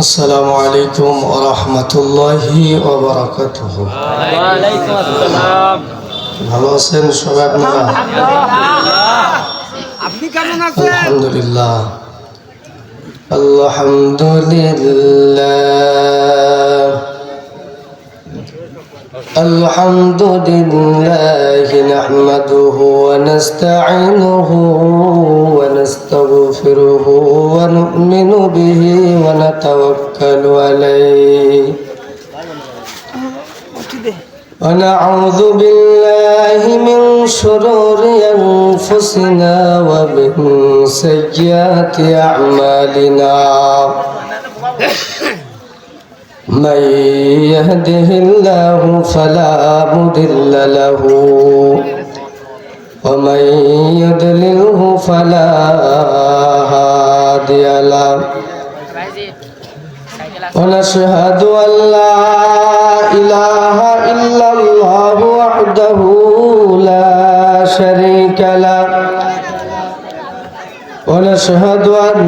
আসসালামু আলাইকুম ওয়া রাহমাতুল্লাহি ওয়া বারাকাতুহু। ওয়া আলাইকুম আসসালাম। ভালো আছেন সবাই আপনারা? আপনি কেমন আছেন? আলহামদুলিল্লাহ আলহামদুলিল্লাহ আলহামদুলিল্লাহ নাহমাদুহু ওয়া নাস্তাঈনুহু ওয়া নাস্তাগফিরুহু ওয়া নু'মিনু বিহি ওয়া নাতাওয়াক্কালু আলাইহি ونعوذ بالله من شرور أنفسنا ومن سيئات أعمالنا من يهده الله فلا مضل له ومن يضلله فلا هادي له ونشهد أن لا إله إلا الله وحده لا شريك له ونشهد أن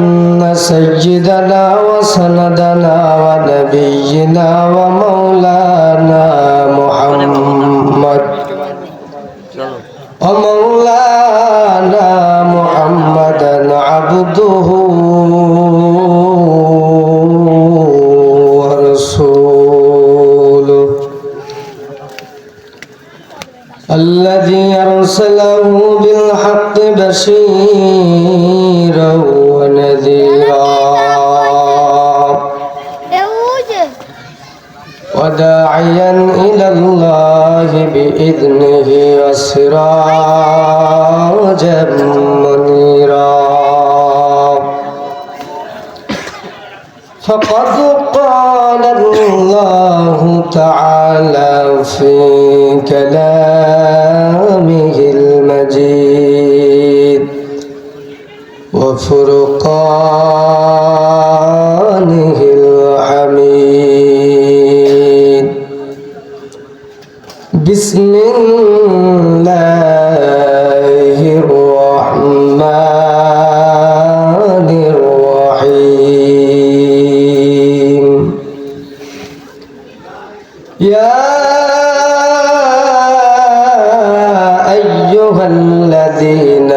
سيدنا وسندنا ونبينا ومولانا محمدا عبده ورسوله الذي أرسله بالحق بشيرا ونذيرا وداعيا إلى الله بإذنه وسراجا منيرا فقد قال الله تعالى في كلامه المجيد وفرقانه الحميد بسم الله الرحمن الرحيم يا أيها الذين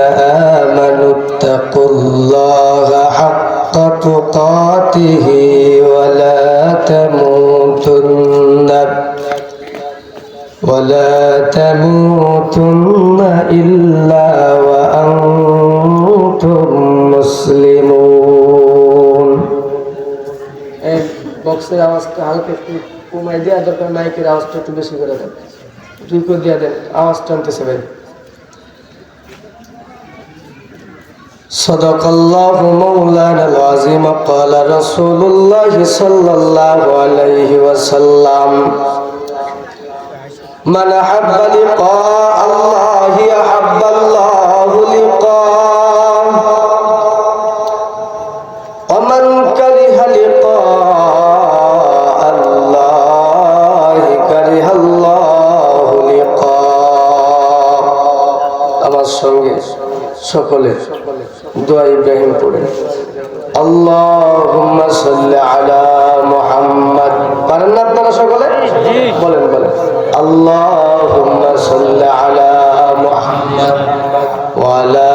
آمنوا اتقوا الله حق تقاته ولا تموتن إلا وأنتم مسلمون বক্সের আওয়াজটা হালকা একটু কমাই দেওয়া দরকার, মাইকের আওয়াজটা একটু বেশি করে দেন, দুই করে দিয়ে দেন, আওয়াজ টানতেছে ভাই। صدق الله مولانا العظيم قال رسول الله صلى الله عليه وسلم من أحب لقاء الله أحب الله لقاءه ومن كره لقاء الله كره الله لقاءه আমার সঙ্গে সকলে দোয়া ইব্রাহিম পড়ে আল্লাহুম্মা সাল্লি আলা মুহাম্মাদ। পারেন না আপনারা সকলে? বলেন বলেন আল্লাহুম্মা সাল্লি আলা মুহাম্মাদ ওয়া আলা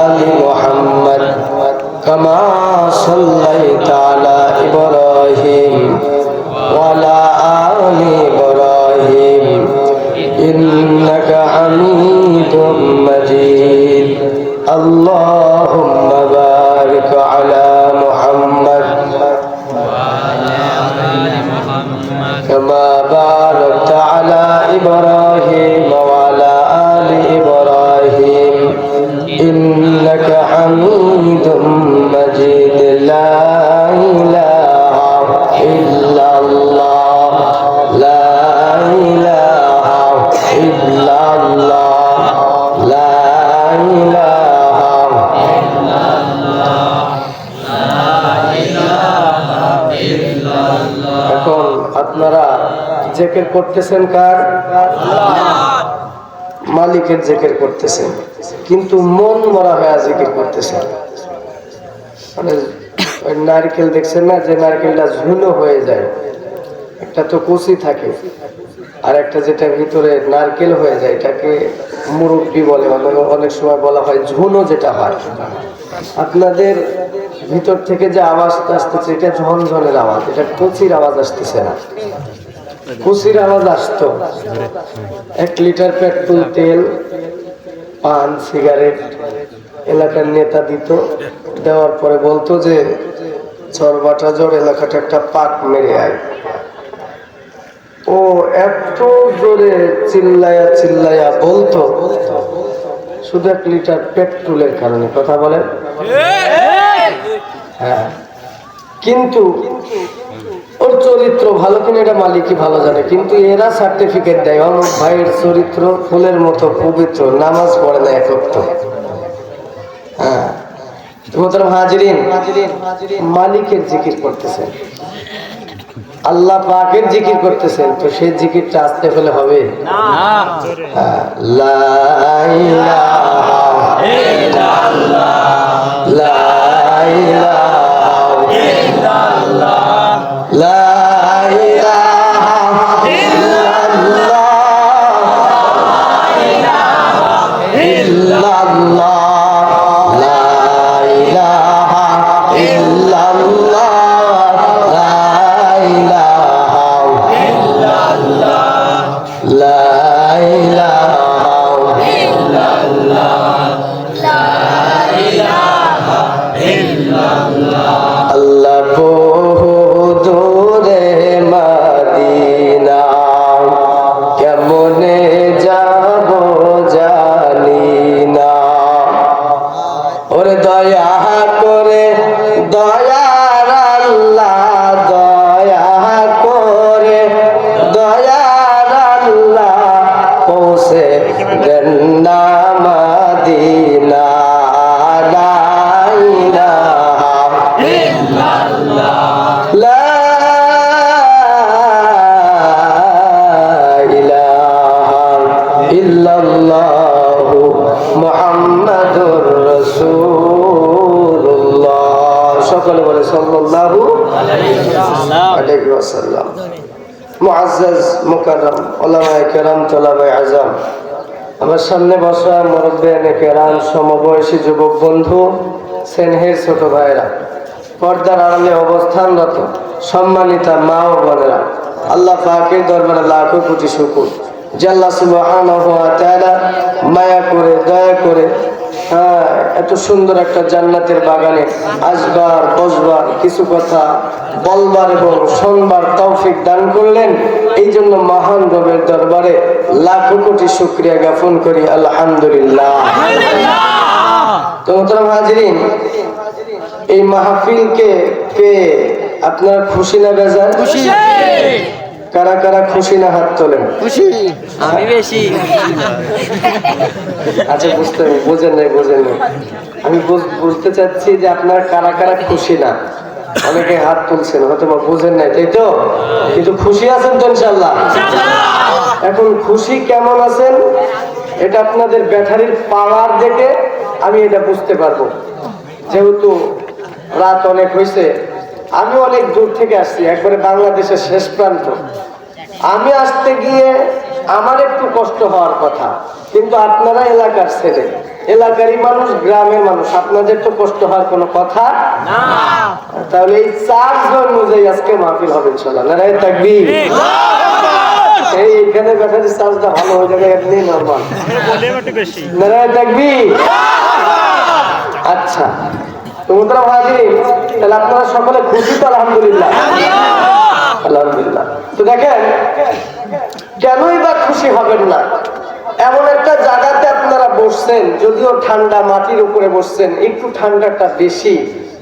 আলি মুহাম্মাদ কামা সাল্লাইতা আলা ইব্রাহিম ওয়া আলা আলি ইব্রাহিম ইন্নাকা হামিদুম মাজিদ। اللهم بارك على محمد كما باركت على إبراهيم وعلى آل إبراهيم إنك حميد مجيد. لا إله إلا الله لا إله إلا الله لا إله আপনারা জিকির করতেছেন কার? মালিকের জিকির করতেছেন, কিন্তু মন মরা হয়ে জিকির করতেছেন। মানে ওই নারকেল দেখছেন না, যে নারকেলটা ঝুনো হয়ে যায়, একটা তো কুচি থাকে আর একটা যেটা ভিতরে নারকেল হয়ে যায় এটাকে মুরব্বি বলে, অনেক সময় বলা হয় ঝুনো যেটা হয়। আপনাদের ভিতর থেকে যে আওয়াজটা আসতেছে এটা ঝনঝনের আওয়াজ, এটা কুচির আওয়াজ আসতেছে না। কুচির আওয়াজ আসতো 1 লিটার পেট্রোল তেল, পান, সিগারেট এলাকার নেতা দিত, দেওয়ার পরে বলতো যে চরবাটা জোর এলাকাটা একটা পাক মেরে আয়। ও এত জোরে চিল্লায়া চিল্লায়া বলতো শুধু 1 লিটার পেট্রোলের কারণে। কথা বলেন? হ্যাঁ, কিন্তু ওর চরিত্র ভালো কিনা এটা মালিকই ভালো জানে, কিন্তু এরা সার্টিফিকেট দেয় অমুক ভাইয়ের চরিত্র ফুলের মতো পবিত্র, নামাজ পড়ে না এক ওয়াক্ত। হ্যাঁ, হাজিরিন, মালিকের জিকির করতেছেন, আল্লাহ পাকের জিকির করতেছেন, তো সেই জিকিরটা আসতে হলে হবে না। লা ইলাহা ইল্লাল্লাহ, লা ইলাহা ইল্লাল্লাহ, লা ইলাহা ইল্লাল্লাহ, ইল্লাল্লাহ, লা ইলাহা ইল্লাল্লাহ, আল্লাহ বহু দূরে মদিনা, কেমনে যাব জানি না। ওরে দয়া করে দয়ার আল্লাহ, দয়া করে দয়ার আল্লাহ, পৌঁছে দেন না মদিনা। লা ইলাহা ইল্লাল্লাহ, লা ইলাহা ইল্লাল্লাহ, মুহাম্মাদুর রাসূলুল্লাহ। সকলে বলে সাল্লাল্লাহু আলাইহি ওয়াসাল্লাম। মুআজ্জাজ মুকাররম উলামায়ে কেরাম, তোলাবায়ে আযম, আমার সামনে বসা মুরব্বিয়ানে কেরাম, সমবয়সী যুবক বন্ধু, স্নেহের ছোট ভাইরা, পর্দার আড়ালে অবস্থানরত সম্মানিতা মা ও বোনেরা, আল্লাহ পাকের দরবারে লাখো কোটি শুকর যে আল্লাহ সুবহানাহু ওয়া তাআলা মায়া করে দয়া করে এত সুন্দর একটা জান্নাতের বাগানে আসবার বসবার, কিছু কথা বলবার এবং শুনবার তৌফিক দান করলেন। এই জন্য মহান রবের দরবারে লাখো কোটি শুকরিয়া জ্ঞাপন করি, আলহামদুলিল্লাহ। তো মোহতারাম হাজিরিন, এই মাহফিলকে পেয়ে আপনারা খুশি না বেজার? খুশি। কারা কারা খুশি না হাত তোলেন? খুশি। আমি বেশি। আচ্ছা, বুঝেন নাই। আমি বলতে চাচ্ছি যে আপনারা কারা কারা খুশি না। অনেকে হাত তুলছেন, হয়তো বা বুঝেন নাই, তাই তো? কিন্তু খুশি আছেন তো ইনশাআল্লাহ? এখন খুশি কেমন আছেন এটা আপনাদের ব্যাটারির পাওয়ার দেখে আমি এটা বুঝতে পারবো। যেহেতু রাত অনেক হয়েছে, আমি অনেক দূর থেকে আসছি, একবারে বাংলাদেশের শেষ প্রান্ত। আমি আসতে গিয়ে আমার একটু কষ্ট হওয়ার কথা, কিন্তু আপনারা এলাকার ছেলে, এলাকারই মানুষ, গ্রামের মানুষ, আপনাদের তো কষ্ট হওয়ার কোনো কথা না। তাহলে এই 4 জন অনুযায়ী আজকে মাহফিল হবে ইনশাআল্লাহ। নারায়ে তাকবীর। এইখানে ব্যাটারি চার্জটা ভালো হয়ে যাবে, এমনি নরমাল। নারায়ে তাকবীর। আচ্ছা, তো মোহতারাম হাজিরিন, তাহলে আপনারা সকলে খুশি তো? আলহামদুলিল্লাহ, আলহামদুলিল্লাহ। তো দেখেন, কেনই বা খুশি হবেন না? এমন একটা জায়গাতে আপনারা বসছেন, যদিও ঠান্ডা, মাটির উপরে বসছেন, একটু ঠান্ডাটা বেশি,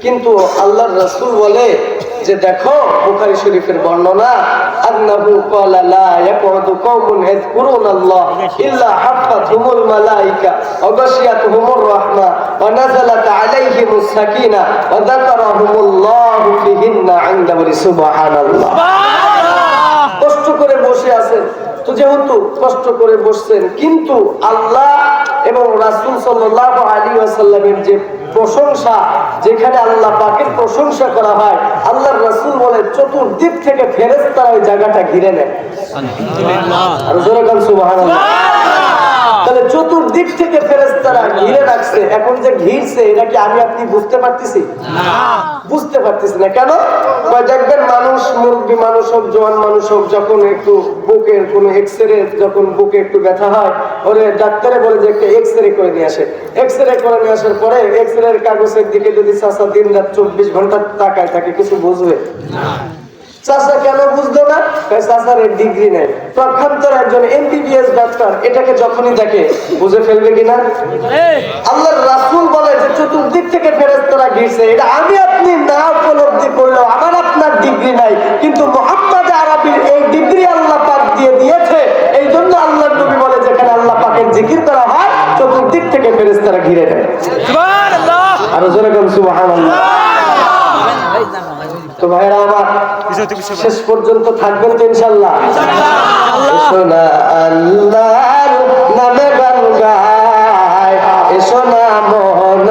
কিন্তু আল্লাহর রাসূল বলে যে দেখো, বুখারী শরীফের বর্ণনা, আন্নাহু ক্বালা লা ইয়াকুদু কওমুন ইয়াযকুরুনাল্লাহ ইল্লা হাফাতহুমুল মালায়েকা ওয়া গাশিয়াতুহুমুর রাহমা ওয়া নাযালাত আলাইহিমুস সাকিনা ওয়া যাকারাহুমুল্লাহু ফিহিন্না ইনদা সুবহানাল্লাহ। কষ্ট করে বসে আছেন, তো যেহেতু কষ্ট করে বসছেন, কিন্তু আল্লাহ এবং রাসূল সাল্লাল্লাহু আলাইহি ওয়াসাল্লামের যে প্রশংসা যেখানে আল্লাহ পাকের প্রশংসা করা হয়, আল্লাহর রাসূল বলে চতুর্দিক থেকে ফেরেশতারা ওই জায়গাটা ঘিরে নেয়। আর জোরে বলেন সুবহানাল্লাহ। তাহলে চতুর্দিক থেকে ফেরেশতারা ঘিরে রাখছে। এখন যে ঘিরছে এটা কি আমি আপনি বুঝতে পারতেছি? বুঝতে পারতেছি না। কেন? দেখবেন মানুষ, মুরব্বী মানুষ হোক, জোয়ান মানুষ হোক, যখন একটু বুকের কোনো এক্সরে, যখন বুকে একটু ব্যথা হয়, ওরে ডাক্তারে বলে যে একটা এক্সরে করে নিয়ে আসে। এক্সরে করে নিয়ে আসার পরে এক্সরের কাগজের দিকে যদি চাচা দিন রাত 24 ঘন্টা তাকায় থাকে, কিছু বুঝবে? চাচা কেন বুঝতো না? চাচার ডিগ্রি নেই। প্রখান্তর একজন MBBS ডাক্তার এটাকে যখনই দেখে বুঝে ফেলবে কিনা? আল্লাহর রাসূল বলে যে চতুর্দিক থেকে ফেরেশতারা ঘিরছে। এটা আমি আপনি না উপলব্ধি করলেও আমার আপনার ডিগ্রি নাই, কিন্তু মুহাম্মদ আরবির এই ডিগ্রি আল্লাহ পাক দিয়ে দিয়েছে। এই জন্য আল্লাহর নবী বলে যেখানে আল্লাহ পাকের জিকির করা হয় চতুর্দিক থেকে ফেরেশতারা ঘিরে নেয়। সুবহানাল্লাহ। আর জোরে বলুন সুবহানাল্লাহ। তো ভাইরা আমার, শেষ পর্যন্ত থাকবেন তো ইনশাআল্লাহ? এসো না আল্লাহর নামে গান গাই, এসো না মন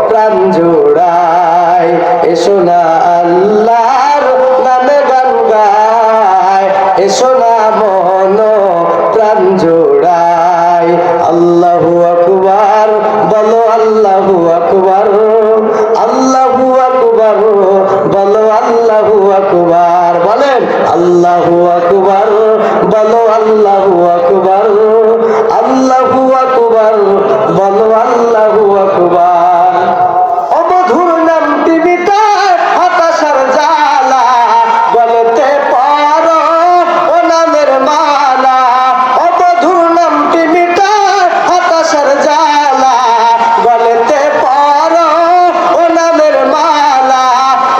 প্রাণ জোড়াই, এসো না আল্লাহর নামে গান গাই, এসো না মন প্রাণ জোড়াই। আল্লাহু আকবার বলো, আল্লাহু আকবার, আল্লাহু আকবার বলো, আল্লাহু আকবার বলেন, আল্লাহু আকবার বলো, আল্লাহু আকবার, আল্লাহু আকবার বলো, আল্লাহু আকবার। অবধুর নামটি মিটায় হতাশার জ্বালা, বলতে পারো ও নামের মালা। অবধুর নামটি মিটায় হতাশার জ্বালা, বলতে পারো ও নামের মালা।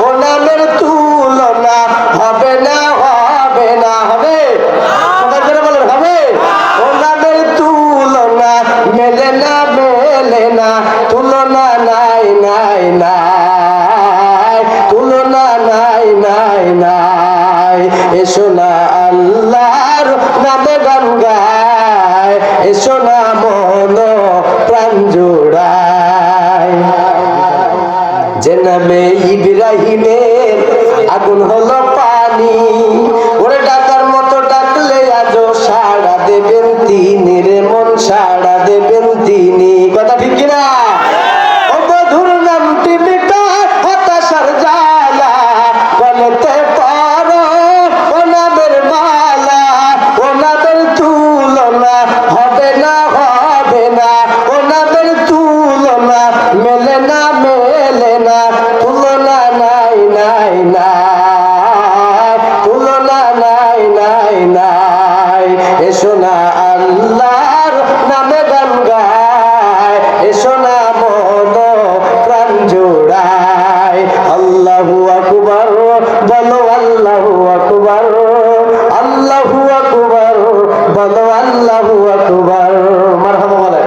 ও নামের তুলনা হবে না, হবে না, হবে? সবাই করে বলেন হবে? ও নামের তুলনা মেলে না, মেলে না, তুলনা নাই, নাই, নাই, তুলনা নাই, নাই, নাই। এসো না আল্লাহর নামে গান গায়, এসো না মন প্রাণ জোড়ায়। যে নামে ইব্রাহিমের আগুন হলো পানি, ওরে ডাকার মতো ডাকলে আজও সাড়া দেবেন তিনি, রে মন সাড়া দেবেন তিনি। কথা ঠিক কিনা? অবধুর নামটি মিটায় হতাশার জ্বালা, বলতে পারো ও নামের মালা। ও নামের তুলনা হবে না, হবে না, ও নামের তুলনা মেলে না, মেলে না, তুলনা নাই, নাই, নাই, তুলনা নাই, নাই, নাই। এসো না আল্লাহর নামে গান গায়, এসো না মন প্রাণ জোড়ায়। আল্লাহু আকবার বলো, আল্লাহু আকবার, আল্লাহু আকবার বলো, আল্লাহু আকবার। মারহাবা বলেন।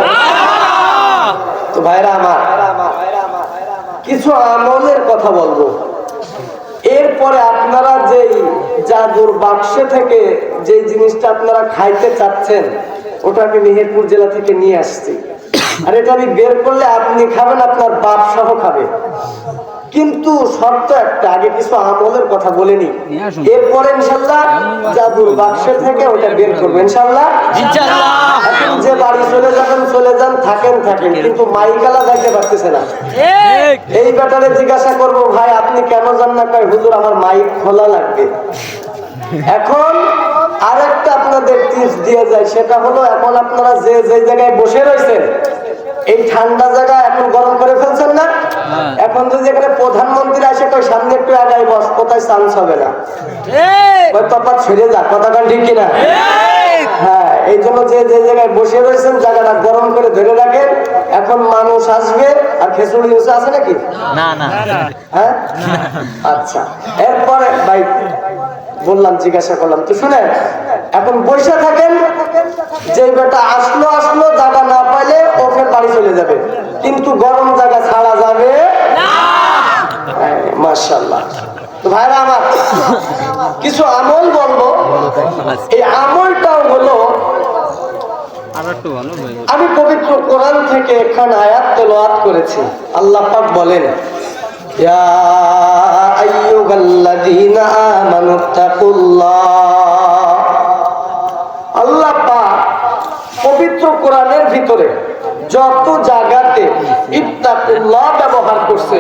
তো ভাইরা আমার, কিছু আমলের কথা বলবো। এরপরে আপনারা যেই জাদুর বাক্সে থেকে যে জিনিসটা আপনারা খাইতে চাচ্ছেন, ওটা আমি মেহেরপুর জেলা থেকে নিয়ে আসছি। আর এটা আমি বের করলে আপনি খাবেন, আপনার বাপ সহ খাবে। কিন্তু শর্ত একটা, আগে কিছু আমলের কথা বলে নি, এরপরে ইনশাআল্লাহ জাদুর বাক্সে থেকে ওটা বের করবো ইনশাআল্লাহ। এখন যে বাড়ি চলে যাবেন চলে যান, থাকেন থাকেন, কিন্তু মাইকালা যাইতে পারতেছে না। এই ব্যাপারে জিজ্ঞাসা করবো, ভাই আপনি কেন যান না? কয় হুজুর আমার মাইক খোলা লাগবে। এখন আরেকটা আপনাদের টিপস দিয়ে যায়, সেটা হলো এখন আপনারা যে যে জায়গায় বসে রয়েছেন, এই ঠান্ডা জায়গা এখন গরম করে ফেলছেন না? এখন যদি এখানে প্রধানমন্ত্রী আসে কই সামনে একটু আগাই বস, কোথায় চান্স হবে না, তফাৎ ছেড়ে যা। কথা কান ঠিক কিনা? হ্যাঁ, এই জন্য যে যে জায়গায় বসে রয়েছেন জায়গাটা গরম করে ধরে রাখেন। এখন মানুষ আসবে। আর খেসুড়ি আছে নাকি? না না। হ্যাঁ, আচ্ছা। এরপরে ভাই বললাম, জিজ্ঞাসা করলাম, তো শুনেন, এখন বসে থাকেন। যে বেটা আসলো আসলো, জায়গা না পাইলে ও ফের বাড়ি চলে যাবে, কিন্তু গরম জায়গা ছাড়া যাবে না। মাশাআল্লাহ। তো ভাইরা আমার, কিছু আমল বলবো। এই আমলটাও হলো, আমি পবিত্র কোরআন থেকে একখান আয়াত তেলাওয়াত করেছি। আল্লাহ পাক বলেন, ইয়া আইয়ুহাল্লাযীনা আমানুত্তাকুল্লাহ। আল্লাহ পাক পবিত্র কোরআনের ভিতরে যত জায়গাতে ইত্তাকুল্লাহ ব্যবহার করছে,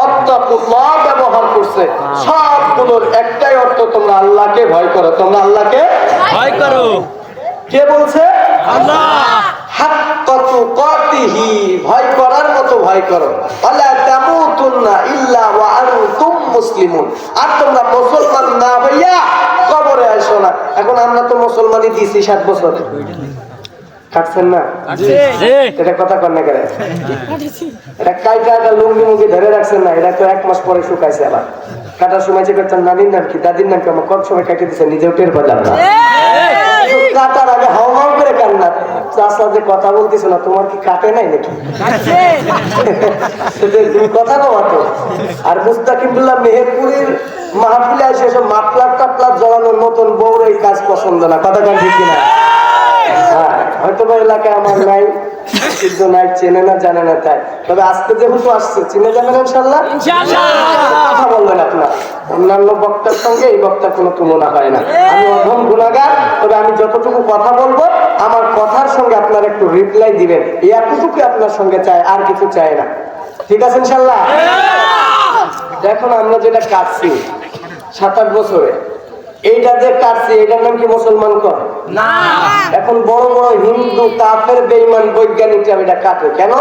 আত্তাকুল্লাহ ব্যবহার করছে, সবগুলোর একটাই অর্থ, তোমরা আল্লাহকে ভয় করো, তোমরা আল্লাহকে ভয় করো। কে বলছে? আল্লাহ। হাক্কা তুকাতিহি, ভয় করার মতো ভয় করো। ওয়ালা তামুতুন্না ইল্লা ওয়া আনতুম মুসলিমুন, আর তোমরা মুসলমান না হইয়া কবরে আসো না। এখন আমরা তো মুসলমানই দিছি 7 বছর, কাটছেন না? এটা কথা কন না করে, এটা কাইটা লুঙ্গি মুঙ্গি ধরে রাখছেন না, এটা তো 1 মাস পরে শুকাইছে। আবার কাটার সময় যে করছেন নানির নাম কি দাদির নাম কি, আমার কত সময় কাটিয়ে দিচ্ছেন নিজেও টের পেলাম না। কাটার আগে হাও হাও করে কান্না, চাষা যে কথা বলতেছো না, তোমার কি কাটে নাই নাকি? তুমি কথা কমাতো। আর মুস্তাকিমুল্লাহ মেহেরপুরের মাহফিলে এসে সব মাফলার টাফলার জড়ানোর নতুন বউর এই কাজ পছন্দ না, কথা কান ঠিক কিনা? হ্যাঁ, হয়তো বা এলাকায় আমার নাই, কিন্তু নাই, চেনে না জানে না, তাই। তবে আজকে যেহেতু আসছে, চিনে যাবেন ইনশাল্লাহ। কথা বলবেন আপনার, অন্যান্য বক্তার সঙ্গে এই বক্তার কোনো তুলনা হয় না। আমি অধম গুণাগার, তবে আমি যতটুকু কথা বলবো আমার কথার সঙ্গে আপনার একটু রিপ্লাই দিবেন, এতটুকু আপনার সঙ্গে চাই, আর কিছু চাই না। ঠিক আছে ইনশাল্লাহ? দেখুন আমরা যেটা কাটছি 7-8 বছরে, এইটা যে কাটছি এটার নাম কি মুসলমান কর না? এখন বড় বড় হিন্দু কাফের বেঈমান বৈজ্ঞানিকরা এটা কাটে কেন?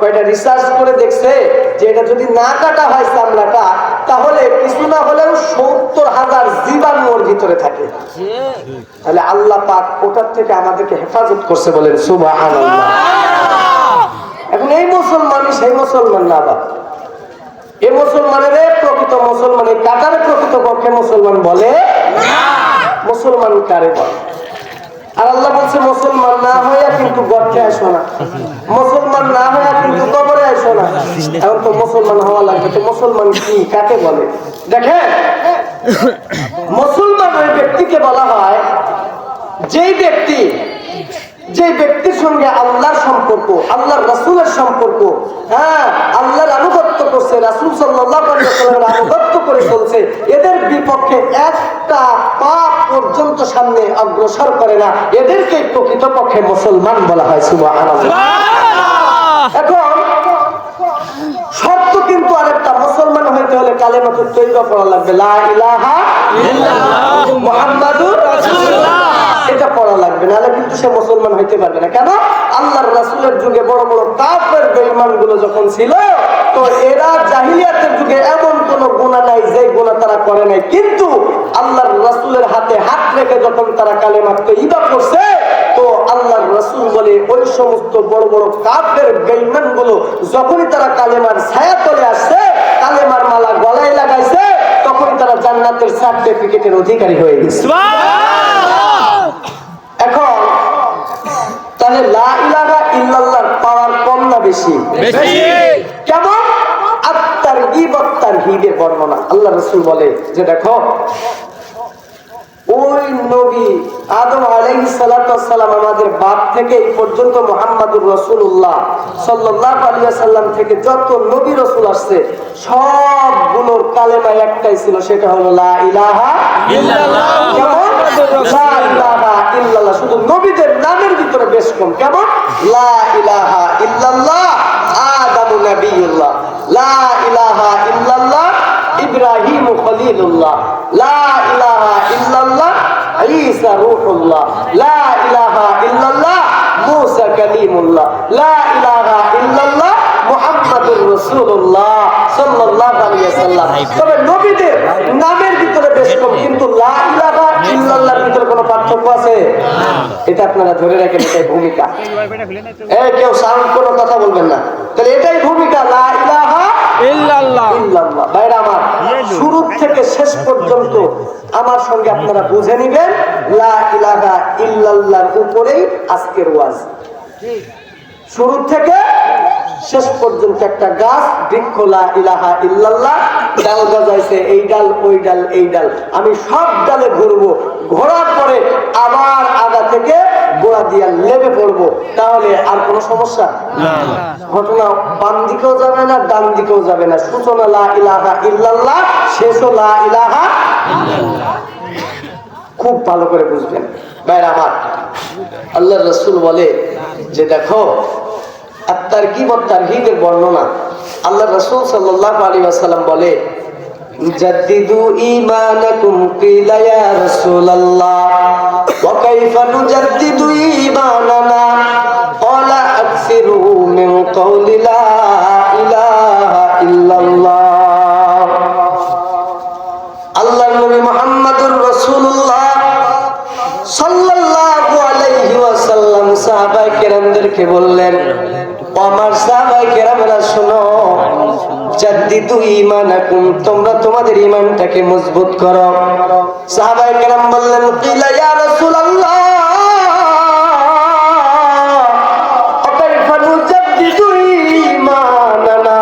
এটা রিসার্চ করে দেখছে যে এটা যদি না কাটা হয় চামড়াটা, তাহলে কিছু না হলেও 70,000 জীবাণু ওর ভিতরে থাকে। তাহলে আল্লাহ পাক ওটার থেকে আমাদেরকে হেফাজত করছে, বলেন সুবহানাল্লাহ। এখন এই মুসলমানই সেই মুসলমান না, আবার এই মুসলমানের প্রকৃত মুসলমান, এই কাটার প্রকৃত পক্ষে মুসলমান বলে না। মুসলমান কারে বলে? আর আল্লাহ বলছে মুসলমান না হইয়া কিন্তু গর্তে আসো না, মুসলমান না হইয়া কিন্তু কবরে আসো না। এখন তো মুসলমান হওয়া লাগবে, তো মুসলমান কি কাকে বলে? দেখেন, মুসলমান ওই ব্যক্তিকে বলা হয় যে ব্যক্তির সঙ্গে আল্লাহর সম্পর্ক, আল্লাহর রাসূলের সম্পর্ক, হ্যাঁ, আল্লাহর আনুগত্য করছে, রাসূল সাল্লাল্লাহু আলাইহি ওয়াসাল্লামের আনুগত্য করে চলছে, এদের বিপক্ষে একটা পাপ পর্যন্ত সামনে অগ্রসর করে না, এদেরকে প্রকৃতপক্ষে মুসলমান বলা হয়। সুবহানাল্লাহ। এখন শর্ত কিন্তু আরেকটা, মুসলমান হইতে হলে কালেমাতুত তাইয়্যিবা পড়া লাগবে, লা ইলাহা ইল্লাল্লাহ মুহাম্মাদুর রাসূলুল্লাহ, এটা পড়া লাগবে, নাহলে কিন্তু সে মুসলমান হইতে পারবে না। কেন? আল্লাহর রাসূলের যুগে বড় বড় কাফের বেঈমান গুলো যখন ছিল, তো এরা জাহিলিয়াতের যুগে এমন কোন গুনাহ নাই যে গুনাহ তারা করে নাই, কিন্তু আল্লাহর রাসূলের হাতে হাত রেখে যখন তারা কালেমা তাইয়্যিবা পড়ছে, তো আল্লাহর রাসূল বলে ওই সমস্ত বড় বড় কাফের বেঈমান গুলো যখনই তারা কালেমার ছায়া তলে আসছে, কালেমার মালা গলায় লাগাইছে, তখনই তারা জান্নাতের সার্টিফিকেটের অধিকারী হয়ে গেছে। এখন তাহলে লা ইলাহা ইল্লাল্লাহর পাওয়ার কম না বেশি? কেমন? আত-তারগীব ওয়াত-তারহীবের বর্ণনা আল্লাহ রাসূল বলে যে দেখো, ওই নবী আদম আলাইহিস সালাতু ওয়াস সালাম আমাদের বাপ থেকে এই পর্যন্ত মুহাম্মাদুর রাসূলুল্লাহ সাল্লাল্লাহু আলাইহি ওয়াসাল্লাম থেকে যত নবী রাসূল আসছে, সবগুলোর কালেমা একটাই ছিল, সেটা হলো লা ইলাহা ইল্লাল্লাহ। কেমন? লা ইলাহা ইল্লাল্লাহ। শুধু নবীদের নামের ভিতরে বেশ কম। কেমন? লা ইলাহা ইল্লাল্লাহ আদম নবিয়ুল্লাহ, লা ইলাহা ইল্লাল্লাহ ইব্রাহিম খলিলুল্লাহ, লা ইলাহা ইল্লাল্লাহ ঈসা রূহুল্লাহ, লা ইলাহা ইল্লাল্লাহ মুসা কালিমুল্লাহ, লা ইলাহা ইল্লাল্লাহ মুহাম্মাদুর রাসূলুল্লাহ সাল্লাল্লাহু আলাইহি ওয়াসাল্লাম। তবে নবীদের নামের ভিতরে বেশ কম, কিন্তু লা ইলাহা ইল্লাল্লাহর ভিতরে কোনো পার্থক্য আছে? এটা আপনারা ধরে রাখেন, এটাই ভূমিকা। এই কেউ সাউন্ড কোনো কথা বলবেন না, তাহলে এটাই ভূমিকা, লা ইলাহা ইল্লাল্লাহ ইল্লাল্লাহ। ভাইরা আমার, শুরু থেকে শেষ পর্যন্ত আমার সঙ্গে আপনারা বুঝে নিবেন, লা ইলাহা ইল্লাল্লাহর উপরেই আজকের ওয়াজ। শুরু থেকে শেষ পর্যন্ত একটা গাছ, বৃক্ষ, লা ইলাহা ইল্লাল্লাহ, ডাল গজাইছে, এই ডাল ওই ডাল এই ডাল, আমি সব ডালে ঘুরবো, ঘোরার পরে আবার আগা থেকে গোড়া দিয়া লেবে পড়বো, তাহলে আর কোনো সমস্যা ঘটনা বাম দিকেও যাবে না, ডান দিকেও যাবে না। সূচনা লা ইলাহা ইল্লাল্লাহ, শেষও লা ইলাহা। খুব ভালো করে বুঝবেন ভাইরা আমার। আল্লাহ রাসূল বলে যে দেখো, আত-তারগীব ওয়াত তারহীবের বর্ণনা আল্লাহ রাসূল সাল্লাল্লাহু আলাইহি ওয়াসাল্লাম বলে, জাদ্দিদু ঈমানাকুম, কিলা ইয়া রাসূলুল্লাহ ওয়া কাইফা নুজাদ্দিদু ঈমানানা, ক্বালা আকসিরু মিন কওলি লা ইলাহা ইল্লাল্লাহ। আল্লাহর নবী মুহাম্মদুর রাসূলুল্লাহ সাল্লাল্লাহু আলাইহি ওয়াসাল্লাম সাহাবায়ে কেরামদেরকে বললেন, আমার সাহাবায়ে কেরামরা শোনো, জাদ্দিদু ঈমানাকুম, তোমরা তোমাদের ঈমানটাকে মজবুত করো। সাহাবায়ে কেরাম বললেন, কিলা ইয়া রাসূলুল্লাহ কাইফা নুজাদ্দিদু ঈমানানা,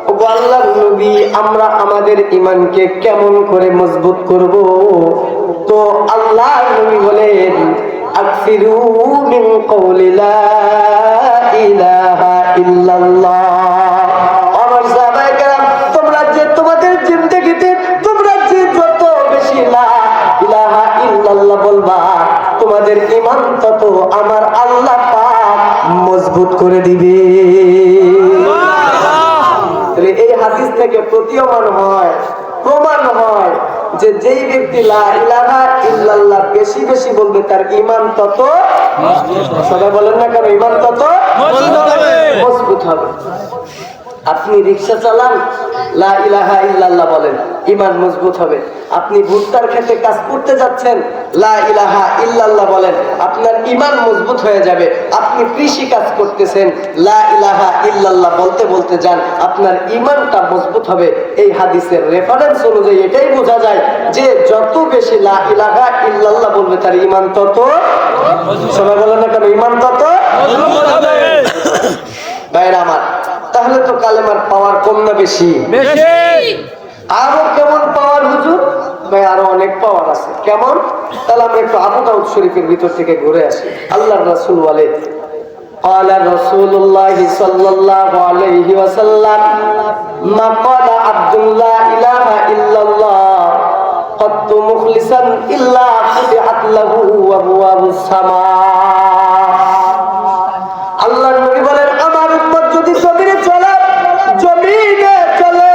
ও আল্লাহর নবী, আমরা আমাদের ঈমানকে কেমন করে মজবুত করব? তো আল্লাহর নবী বলেন, আকসিরু মিন কওলি লা ইলাহা ইল্লাল্লাহ। আমার সাহাবায়ে কেরাম, তোমরা যে তোমাদের জিন্দেগিতে তোমরা যে যত বেশি লা ইলাহা ইল্লাল্লাহ বলবা, তোমাদের ঈমান তত আমার আল্লাহ পাক মজবুত করে দিবে। তাহলে এই হাদিস থেকে প্রতীয়মান হয়, প্রমাণ হয় যে যেই ব্যক্তি লা ইলাহা ইল্লাল্লাহ বেশি বেশি বলবে, তার ঈমান তত সবাই বলেন না কেন, ঈমান তত মজবুত হবে। আপনি রিকশা চালান, লা ইলাহা ইল্লাল্লাহ বলেন, ঈমান মজবুত হবে। আপনি ভুট্টার খেতে কাজ করতে যাচ্ছেন, লা ইলাহা ইল্লাল্লাহ বলেন, আপনার ঈমান মজবুত হয়ে যাবে। আপনি কৃষি কাজ করতেছেন, লা ইলাহা ইল্লাল্লাহ বলতে বলতে যান, আপনার ঈমানটা মজবুত হবে। এই হাদিসের রেফারেন্স অনুযায়ী এটাই বোঝা যায় যে যত বেশি লা ইলাহা ইল্লাল্লাহ বলবে, তার ঈমান তত, সবাই বলেন না কেন, ঈমান তত ভাইরা আমার। তাহলে তো কালেমার পাওয়ার কম না বেশি? আরো কেমন পাওয়ার হুজুর? ভাই আরো অনেক পাওয়ার আছে। কেমন? তাহলে আমরা একটু আবু দাউদ শরীফের ভিতর থেকে ঘুরে আসি। আল্লাহর রাসূল বলে, قال رسول الله صلى الله عليه وسلم ما قال عبد لا إله إلا الله قد مخلصا إلا فتحت له أبواب السماء। আল্লাহর নবী বলেন, আমার উম্মত যদি জমিনে চলে, জমিনে চলে,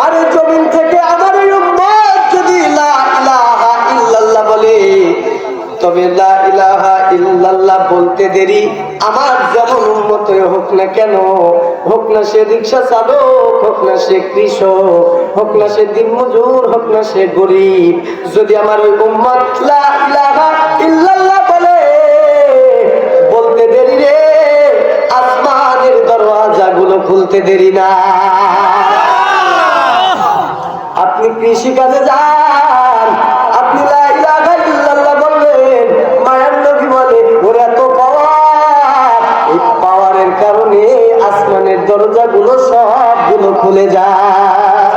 আর জমিন থেকে আমার উম্মত যদি লা ইলাহা ইল্লাল্লাহ বলে, তবে লা ইলাহা ইল্লাল্লাহ বলতে দেরি আমার যেমন উম্মত হোক না কেন, হোক না সে রিকশা চালক, হোক না সে কৃষক, হোক না সে দিনমজুর, হোক না সে গরিব, যদি আমার ওই উম্মত লা ইলাহা ইল্লাল্লাহ বলে, বলতে দেরি রে, আসমানের দরওয়াজাগুলো খুলতে দেরি না। আপনি কৃষি কাজে যান, আপনি লা ইলাহা ইল্লাল্লাহ বলবেন, মায়ার নবী বলে ওর এত পাওয়ার, এই পাওয়ারের কারণে আসমানের দরজাগুলো সবগুলো খুলে যায়।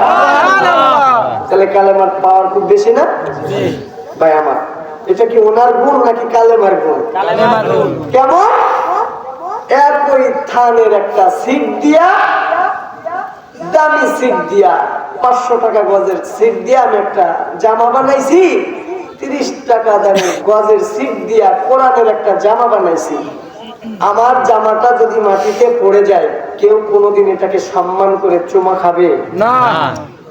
তাহলে কালেমার পাওয়ার খুব বেশি না ভাই আমার? এটা কি ওনার গুণ নাকি কালেমার গুণ? কেমন? একই থানের একটা সিট দিয়া, দামি সিট দিয়া, 500 টাকা গজের সিট দিয়া আমি একটা জামা বানাইছি, 30 টাকা দামের গজের সিট দিয়া কোরআনের একটা জামা বানাইছি। আমার জামাটা যদি মাটিতে পড়ে যায়, কেউ কোনোদিন এটাকে সম্মান করে চুমা খাবে না।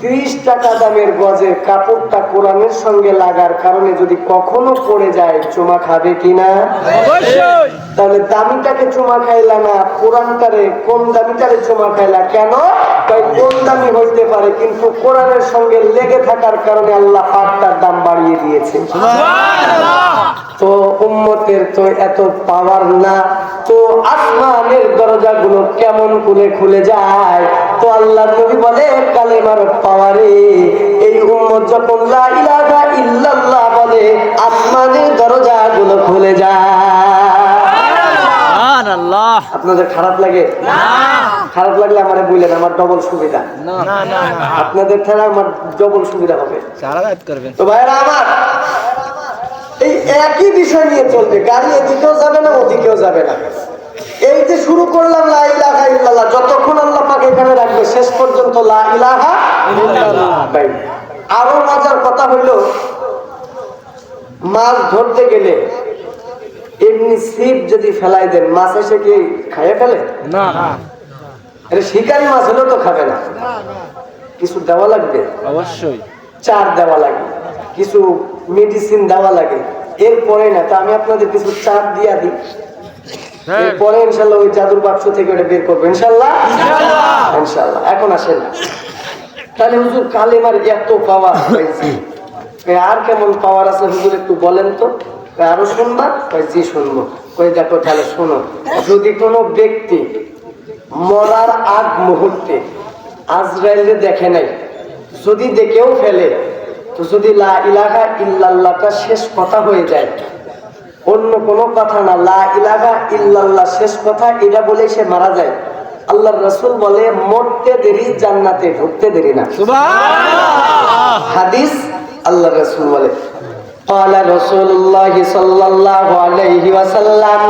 30 টাকা দামের গজের কাপড়টা কোরআনের সঙ্গে লাগার কারণে যদি কখনো পড়ে যায়, চুমা খাবে কিনা? তাহলে দামিটাকে চুমা খাইলা না, কোরআনটারে, কোন দামিটারে চুমা খাইলা কেন? তাই কোন দামি হইতে পারে, কিন্তু কোরআনের সঙ্গে লেগে থাকার কারণে আল্লাহ পাক তার দাম বাড়িয়ে দিয়েছে। তো উম্মতের তো এত পাওয়ার না, তো আসমানের দরজাগুলো কেমন খুলে খুলে যায়? তো আল্লাহ নবী বলে, কালেমার পাওয়ারে এই উম্মত যখন লা ইলাহা ইল্লাল্লাহ বলে, আসমানের দরজাগুলো খুলে যায়। সুবহানাল্লাহ। আপনাদের খারাপ লাগে? না। খারাপ লাগলে আমারে বলেন, আমার ডবল সুবিধা। না না না, আপনাদের ছাড়া আমার ডবল সুবিধা হবে। সারা রাত করবেন। তো ভাইরা আমার, এই একই বিষয় নিয়ে চলবে, গাড়ি এদিকেও যাবে না ওদিকেও যাবে না। এই যে শুরু করলাম লা ইলাহা ইল্লাল্লাহ, যতক্ষণ আল্লাহ পাক এখানে রাখবে শেষ পর্যন্ত লা ইলাহা ইল্লাল্লাহ। আরো মজার কথা হইলো, মাছ ধরতে গেলে এমনি ছিপ যদি ফেলাই দেন, মাছ এসে কি খাইয়ে ফেলে? না, আরে শিকারি মাছ হলেও তো খাবে না, কিছু দেওয়া লাগবে, অবশ্যই চার দেওয়া লাগে, কিছু মেডিসিন দেওয়া লাগে, এরপরে না। তো আমি আপনাদের কিছু চার দিয়া দিই, এরপরে ইনশাল্লাহ ওই জাদুর বাক্স থেকে ওটা বের করবো ইনশাল্লাহ। ইনশাল্লাহ এখন আসেন, তাহলে হুজুর কালেমার এত পাওয়ার পাইছি, আর কেমন পাওয়ার আছে হুজুর একটু বলেন তো। আরো শুনবা? জি শুনবো। কই দেখো তাহলে শোনো, যদি কোনো ব্যক্তি মরার আগ মুহূর্তে আজরাইলে দেখে নাই, যদি দেখেও ফেলে, তো যদি লা ইলাহা ইল্লাল্লাহটা শেষ কথা হয়ে যায়, অন্য কোনো কথা না, লা ইলাহা ইল্লাল্লাহ শেষ কথা, এটা বলে সে মারা যায়, আল্লাহর রাসূল বলে মরতে দেরি জান্নাতে ঢুকতে দেরি না। সুবহানাল্লাহ। হাদিস আল্লাহর রাসূল বলে, قال رسول الله صلى الله عليه وسلم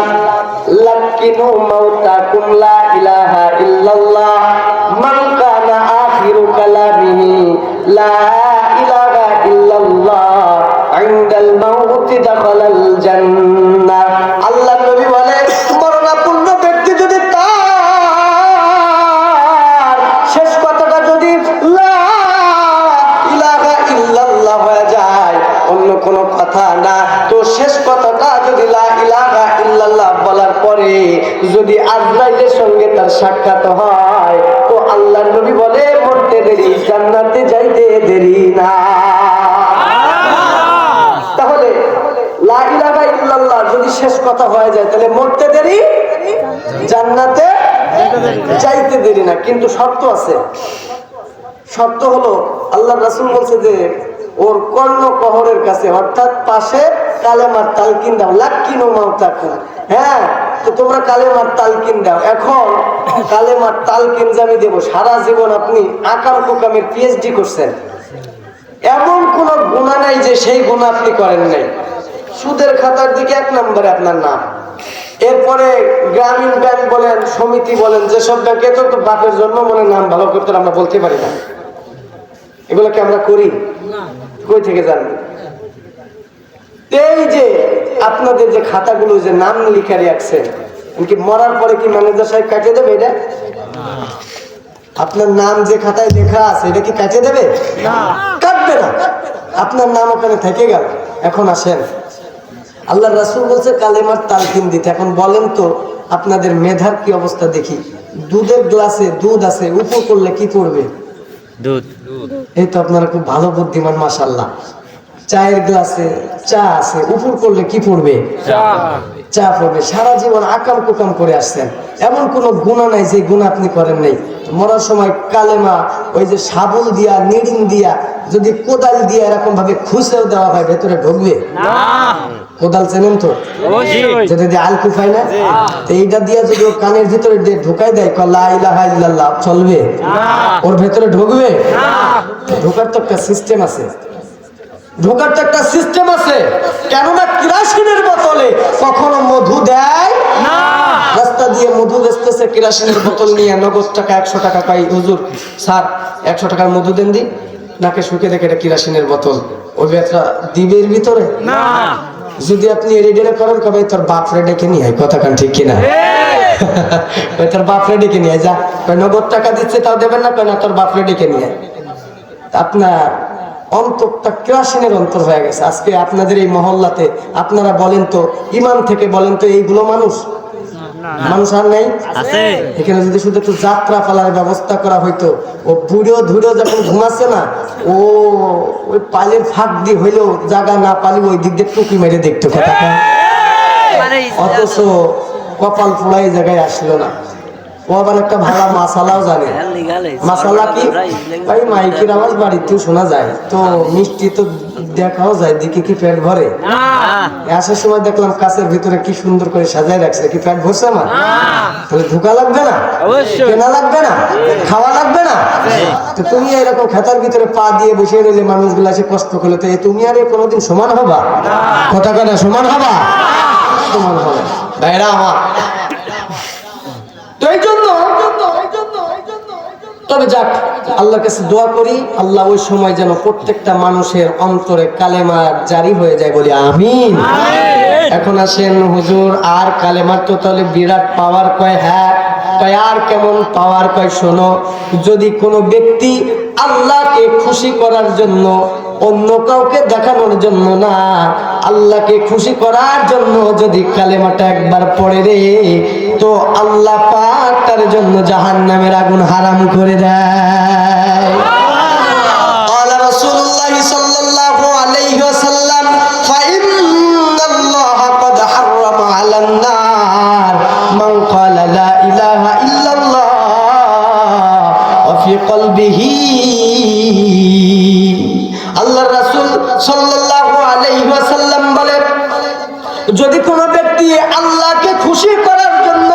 لكنوا موتاكم لا إله إلا الله من كان آخر كلامه لا إله إلا الله عند الموت دخل الجنة। আল্লাহর নবী বলে, মরণাপন্ন ব্যক্তি যদি তার শেষ কথাটা যদি লা ইলাহা ইল্লাল্লাহ হয়ে যায়, অন্য কোনো কথা না, তো শেষ কথাটা যদি লা ইলাহা ইল্লাল্লাহ বলার পরে যদি আজরাইলের সঙ্গে তার সাক্ষাৎ হয়, তো আল্লাহর নবী বলে মরতে দেরি জান্নাতে যাইতে দেরি না। তাহলে লা ইলাহা ইল্লাল্লাহ যদি শেষ কথা হয়ে যায়, তাহলে মরতে দেরি জান্নাতে যাইতে দেরি না। কিন্তু শর্ত আছে, শর্ত হলো আল্লাহ রাসূল বলছে যে ওর কর্ণ কহরের কাছে, অর্থাৎ পাশে কালেমার তালকিন দাও, লাক্কিনু মাউতাকুম। হ্যাঁ, তো তোমরা কালেমার তালকিন দাও। এখন কালেমার তালকিন যে আমি দেবো, সারা জীবন আপনি আকাম কুকামের পিএইচডি করছেন, এমন কোন গুনাহ নাই যে সেই গুনাহ আপনি করেন নাই। সুদের খাতার দিকে 1 নম্বরে আপনার নাম, এরপরে গ্রামীণ ব্যাংক বলেন, সমিতি বলেন, যেসব ব্যাংকে তো বাপের জন্ম মনে নাম ভালো করতে আমরা বলতে পারি না, এগুলোকে আমরা করি, কই থেকে জানবো? এই যে আপনাদের যে খাতাগুলো যে নাম লিখে রাখছেন, কি মরার পরে কি ম্যানেজার সাহেব কাটিয়ে দেবে এটা? আপনার নাম যে খাতায় লেখা আছে এটা কি কাটিয়ে দেবে? না, কাটবে না, আপনার নাম ওখানে থেকে গেল। এখন আসেন, আল্লাহর রাসূল বলছে কালেমার তালকিন দিতে। এখন বলেন তো আপনাদের মেধার কি অবস্থা দেখি। দুধের গ্লাসে দুধ আছে, উপর করলে কি করবে? দুধ। এই তো আপনারা খুব ভালো বুদ্ধিমান, মাশাআল্লাহ। চায়ের গ্লাসে চা আছে, উপর করলে কি পড়বে? চা পড়বে। সারা জীবন আকাম কুকাম করে আসছেন, এমন কোন গুনাহ নাই যে গুনাহ আপনি করেন নাই। মরার সময় কালেমা ওই যে শাবল দিয়া, নিড়িং দিয়া, যদি কোদাল দিয়া এরকম ভাবে খুঁজেও দেওয়া হয়, ভেতরে ঢুকবে না। কোদাল চেনেন তো, যেটা দিয়ে আল কুফাই না, তো এইটা দিয়া যদি ওর কানের ভিতরে ঢুকাই দেয়, লা ইলাহা ইল্লাল্লাহ, চলবে? ওর ভেতরে ঢুকবে? ঢোকার তো একটা সিস্টেম আছে, ঢোকার তো একটা সিস্টেম আছে। কেননা কেরোসিনের বোতলে কখনো মধু দেয় না। রাস্তা দিয়ে মধু বেচতেছে, কেরোসিনের বোতল নিয়ে নগদ টাকা 100 টাকা পাই, হুজুর স্যার 100 টাকার মধু দেন দি, নাকে শুকে দেখে এটা কেরোসিনের বোতল, ওই বেটা দিবের ভিতরে না। যদি আপনি রেডিও করেন, কবে তোর বাপরে ডেকে নিয়ে আয়, কথা কান ঠিক কিনা? তোর বাপরে ডেকে নিয়ে যা, নগদ টাকা দিচ্ছে তাও দেবেন না, কেন তোর বাপরে ডেকে নিয়ে। আপনার অন্তরটা কেরোসিনের অন্তর হয়ে গেছে। আজকে আপনাদের এই মহল্লাতে আপনারা বলেন তো, ইমান থেকে বলেন তো, এইগুলো মানুষ মানুষ আর নেই? এখানে যদি শুধু একটু যাত্রা পালার ব্যবস্থা করা হইতো, ও বুড়ো ধুড়ো যখন ঘুমাচ্ছে না, ও ওই পালের ফাঁক দিয়ে হইলেও জায়গা না পালি ওই দিক দিয়ে টুকি মেরে দেখতো, কথা। অথচ কপাল পোড়াই জায়গায় আসলো না। ও আবার একটা ভালো মাসালাও জানে। মাসালা কি ভাই? মাইকের আওয়াজ বাড়িতেও শোনা যায়, তো মিষ্টি তো দেখাও যায়, দিকে কি পেট ভরে? আসার সময় দেখলাম কাছের ভিতরে কি সুন্দর করে সাজায় রাখছে, কি পেট ভরছে আমার? তাহলে ধোকা লাগবে না? কেনা লাগবে না? খাওয়া লাগবে না? তো তুমি এরকম খেতার ভিতরে পা দিয়ে বসে রইলে মানুষগুলো এসে কষ্ট করলে, তো তুমি আর কোনোদিন সমান হবা? কথা কথা সমান হবা? সমান হবে ভাইরা আমার। তো এই জন্য তবে যাক, আল্লাহর কাছে দোয়া করি, আল্লাহ ওই সময় যেন প্রত্যেকটা মানুষের অন্তরে কালেমা জারি হয়ে যায়, বলি আমিন। এখন আসেন হুজুর, আর কালেমার তো তাহলে বিরাট পাওয়ার কয়। হ্যাঁ কয়, আর কেমন পাওয়ার কয়? শোনো, যদি কোনো ব্যক্তি আল্লাহকে খুশি করার জন্য, অন্য কাউকে দেখানোর জন্য না, আল্লাহকে খুশি করার জন্য যদি কালেমাটা একবার পড়ে রে, তো আল্লাহ পাক তার জন্য জাহান্নামের আগুন হারাম করে দেয়। ক্বালা রাসূলুল্লাহ সাল্লাল্লাহু আলাইহি ওয়াসাল্লাম, ফাইন্নাল্লাহা ক্বাদ হাররামা আলান নার মান ক্বালা লা ইলাহা ইল্লাল্লাহ ওয়া ফি কলবিহি। আল্লাহর রাসূল সাল্লাল্লাহু আলাইহি ওয়াসাল্লাম বলেন, যদি কোনো ব্যক্তি আল্লাহকে খুশি করার জন্য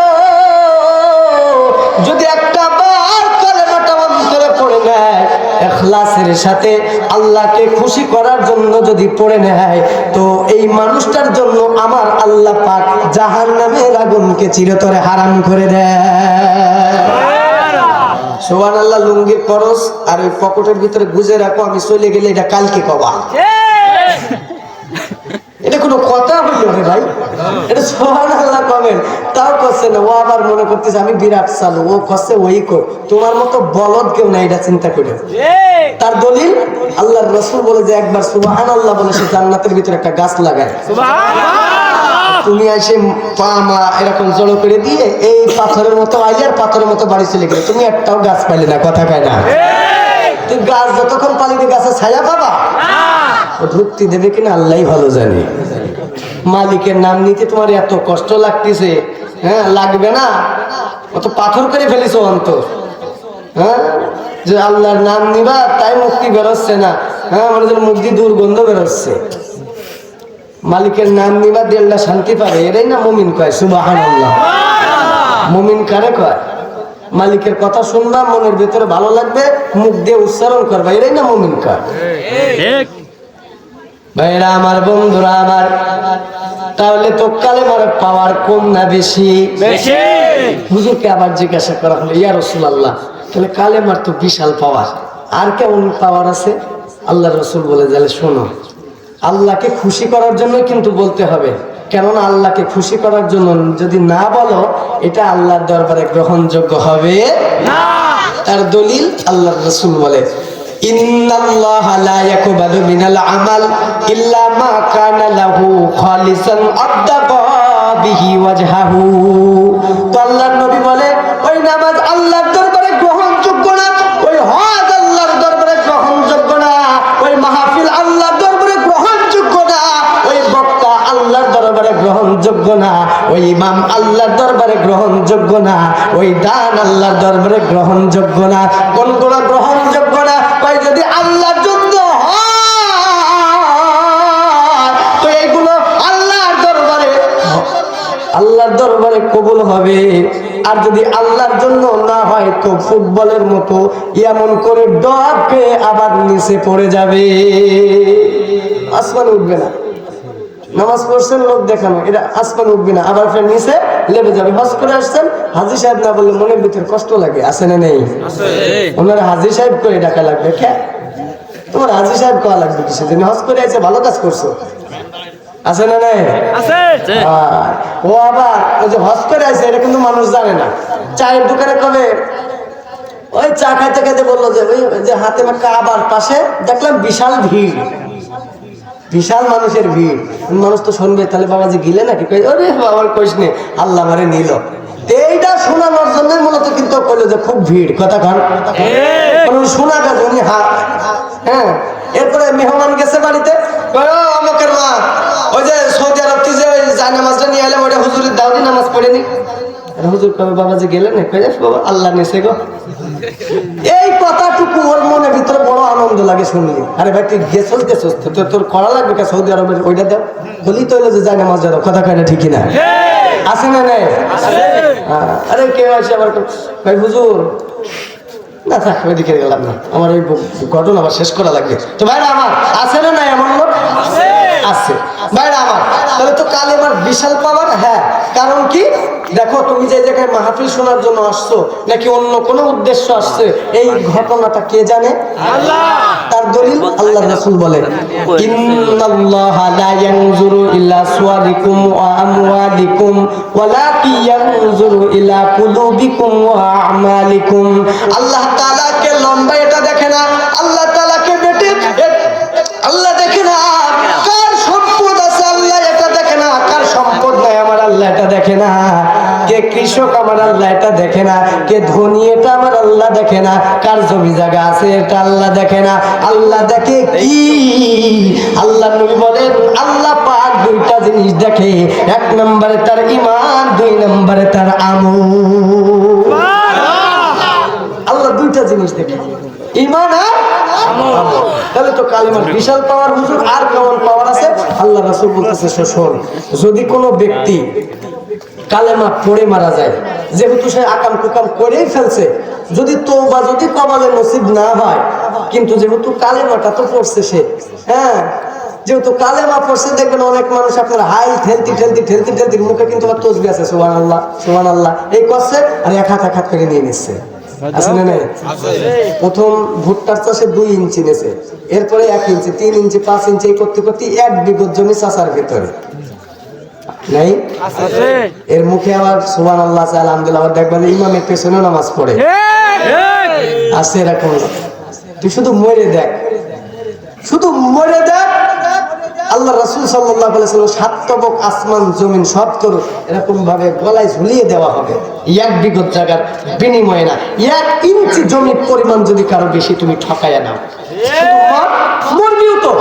যদি একটা বার কালেমাটা অন্তরে পড়ে নেয়, ইখলাসের সাথে আল্লাহকে খুশি করার জন্য যদি পড়ে নেয়, তো এই মানুষটার জন্য আমার আল্লাহ পাক জাহান্নামের আগুনকে চিরতরে হারাম করে দেয়। সুবহানাল্লাহ। লুঙ্গির খরচ আর ওই পকেটের ভিতরে গুজে রাখো, আমি চলে গেলে এটা কালকে কবা। এটা কোনো কথা হইল রে ভাই? এটা সুবহানাল্লাহ কমেন, তাও করছে না। ও আবার মনে করতেছে আমি বিরাট চালু, ও করছে ওই কর। তোমার মতো বলদ কেউ নাই, এটা চিন্তা করে। তার দলিল আল্লাহর রাসূল বলে যে একবার সুবহানাল্লাহ বলে সে জান্নাতের ভিতরে একটা গাছ লাগায়। তুমি এসে পা মা এরকম জড়ো করে দিয়ে এই পাথরের মতো আইলে আর পাথরের মতো বাড়ি চলে গেলে, তুমি একটাও গাছ পাইলে না। কথা কয় না? তুই গাছ যতক্ষণ পালিতে গাছে ছায়া পাবা, ঢুকতে দেবে কিনা আল্লাহই ভালো জানে। মালিকের নাম নিতে তোমার এত কষ্ট লাগতেছে, হ্যাঁ লাগবে না? অত পাথর করে ফেলিস অন্তর, হ্যাঁ, যে আল্লাহর নাম নিবা তাই মুক্তি বেরোচ্ছে না। হ্যাঁ, মানে মুখ দিয়ে দুর্গন্ধ বেরোচ্ছে। মালিকের নাম নিবা দিল্লা শান্তি পাবে, এরাই না মুমিন কয়। সুবহানাল্লাহ। মুমিন কারে কয়? মালিকের কথা শুনবা, মনের ভিতরে ভালো লাগবে, মুখ দিয়ে উচ্চারণ করবা, এরাই না মুমিন কয়। ভাইরা আমার, বন্ধুরা আমার, তাহলে তো কালেমার পাওয়ার কম না বেশি? হুজুরকে আবার জিজ্ঞাসা করা হলো, ইয়া রাসূলুল্লাহ, তাহলে কালেমার তো বিশাল পাওয়ার, আর কেমন পাওয়ার আছে? আল্লাহর রাসূল বলে যালে শোনো, আল্লাহকে খুশি করার জন্য কিন্তু বলতে হবে, কেননা আল্লাহকে খুশি করার জন্য যদি না বলো, এটা আল্লাহর দরবারে গ্রহণযোগ্য হবে না। তার দলিল আল্লাহর রাসূল বলে, ইন্নাল্লাহা লা ইয়াকবালু মিনাল আমাল ইল্লা মা কানা লাহু খালিসান আবতাগা বিহি ওয়াজহাহু। তো আল্লাহর নবী বলে, ওই নামাজ আল্লাহর দরবারে গ্রহণযোগ্য না, ওই হজ আল্লাহর দরবারে গ্রহণযোগ্য না, ওই মাহফিল আল্লাহর দরবারে গ্রহণযোগ্য না, ওই বক্তা আল্লাহর দরবারে গ্রহণযোগ্য না, ওই ইমাম আল্লাহর দরবারে গ্রহণযোগ্য না, ওই দান আল্লাহর দরবারে গ্রহণযোগ্য না। কোনগুলো গ্রহণযোগ্য না? যদি আল্লাহর জন্য হয় তো এইগুলো আল্লাহর দরবারে কবুল হবে, আর যদি আল্লাহর জন্য না হয় তো ফুটবলের মতো এমন করে ডবকে আবার নিচে পড়ে যাবে, আসমানে উঠবে না। নামাজ পড়ছেন লোক দেখানো, এটা আসমানে উঠবে না, আবার ফের নিচে লেবে যাবে। হজ করে আসছেন, হাজী সাহেব না বললে মনের ভিতরে কষ্ট লাগে, আছে না নেই? ওনারা হাজী সাহেব করে ডাকা লাগবে। কে তোমার হাজী সাহেব কোয়া লাগবে কিসে? তুমি হজ করে আছে, ভালো কাজ করছো, আছে না নাই? ও আবার ওই যে হজ করে আছে, এটা কিন্তু মানুষ জানে না। চায়ের দোকানে কবে ওই চা খাইতে খাইতে বললো যে ওই যে হাতে মাখা আবার পাশে দেখলাম বিশাল ভিড়, বিশাল মানুষের ভিড়। মানুষ তো শুনবে, তাহলে বাবাজি গিলে নাকি? ওরে বাবার কইস নে, আল্লাহ মারে নিল। এইটা শোনানোর জন্য মূলত কিন্তু কইলো যে খুব ভিড়। কথা কন, শোনা গেছে উনি হাত। হ্যাঁ, এরপরে মেহমান গেছে বাড়িতে, আমাকের মা ওই যে সৌদি আরব যে ওই জায়নামাজটা নিয়ে এলাম, ওইটা হুজুরের দাওয়াতি নামাজ পড়েনি। হুজুর কবে বাবা যে গেলেন বাবা আল্লাহ নিছে গো। এই কথাটুকু ওর মনের ভিতরে বড় আনন্দ লাগে শুনলি। আরে ভাই তুই গেছস তোর করা লাগবে কে সৌদি আরবের ওইটা দেব বলি তো যে যায় নামাজ যাও, কথা কয় না ঠিকই না আছে না নাই? আরে কেউ আসে আবার ভাই হুজুর না থাক ওইদিকে গেলাম না, আমার ওই ঘটনা আবার শেষ করা লাগবে। তো ভাইরা আমার আছে না নাই এমন লোক? আছে ভাইরা আমার। তাহলে তো কালেমার বিশাল পাওয়ার। হ্যাঁ, কারণ কি দেখো তুমি যে জায়গায় মাহফিল শোনার জন্য আসছো নাকি অন্য কোনো উদ্দেশ্য আসছে, এই ঘটনাটা কে জানে? আল্লাহ। তার দলিল আল্লাহর রাসূল বলেন ইন্নাল্লাহা লা ইয়ানজুরু ইলা সুওয়ারিকুম ওয়া আমওয়ালিকুম ওয়ালাকিন ইয়ানজুরু ইলা কুলুবিকুম ওয়া আমালিকুম। আল্লাহ তাআলা কে লম্বা এটা দেখে না, আল্লাহ তাআলা কে বেটে আল্লাহ দেখে না, কার সম্পদ আছে আল্লাহ এটা দেখে না, কার সম্পদ নাই আমার আল্লাহ এটা দেখে না, কে কৃষক আমার আল্লাহ এটা দেখে না, কে ধনী এটা আমার আল্লাহ দেখে না, কার জমি জায়গা আছে এটা আল্লাহ দেখে না। আল্লাহ দেখে কি? আল্লাহ নবী বলেন আল্লাহ পাক দুইটা জিনিস দেখে, এক নম্বরে তার ঈমান, দুই নম্বরে তার আমল। আল্লাহ দুইটা জিনিস দেখে, ঈমান আর আমল। তাহলে তো কালেমার বিশাল পাওয়ার হুজুর। আর কেমন পাওয়ার আছে? আল্লাহ রাসূল বলতেছে শোন, যদি কোনো ব্যক্তি কালেমা পড়ে মারা যায়, যেহেতু সে আকাম কুকাম করেই ফেলছে, যদি তওবা যদি কপালে নসিব না হয়, কিন্তু যেহেতু কালেমাটা তো পড়ছে সে, হ্যাঁ যেহেতু কালেমা পড়ছে, দেখবেন অনেক মানুষ আপনার হাই ঠেলতি মুখে কিন্তু আবার তসবিহ আছে সুবহানাল্লাহ এই করছে আর এক হাত করে নিয়ে নিচ্ছে। আছে না নাই? প্রথম ভুট্টার চাষে 2 ইঞ্চি নেছে, এরপরে 1 ইঞ্চি, 3 ইঞ্চি, 5 ইঞ্চি করতে 1 বিঘা জমি চাষার ভিতরে নাই। এর মুখে আবার সুবহানাল্লাহ আছে, আলহামদুলিল্লাহ, আবার দেখবেন ইমামের পেছনে নামাজ পড়ে আছে এরকম। তুই শুধু মরে দেখ, আল্লাহ রাসূল সাল্লাল্লাহু আলাইহি ওয়াসাল্লাম 7 তবক আসমান জমিন সব তোর এরকম ভাবে গলায় ঝুলিয়ে দেওয়া হবে, 1 বিঘত জায়গার বিনিময়ে না। 1 ইঞ্চি জমির পরিমাণ যদি কারো বেশি তুমি ঠকাইয়া নাও, মরবিও তো।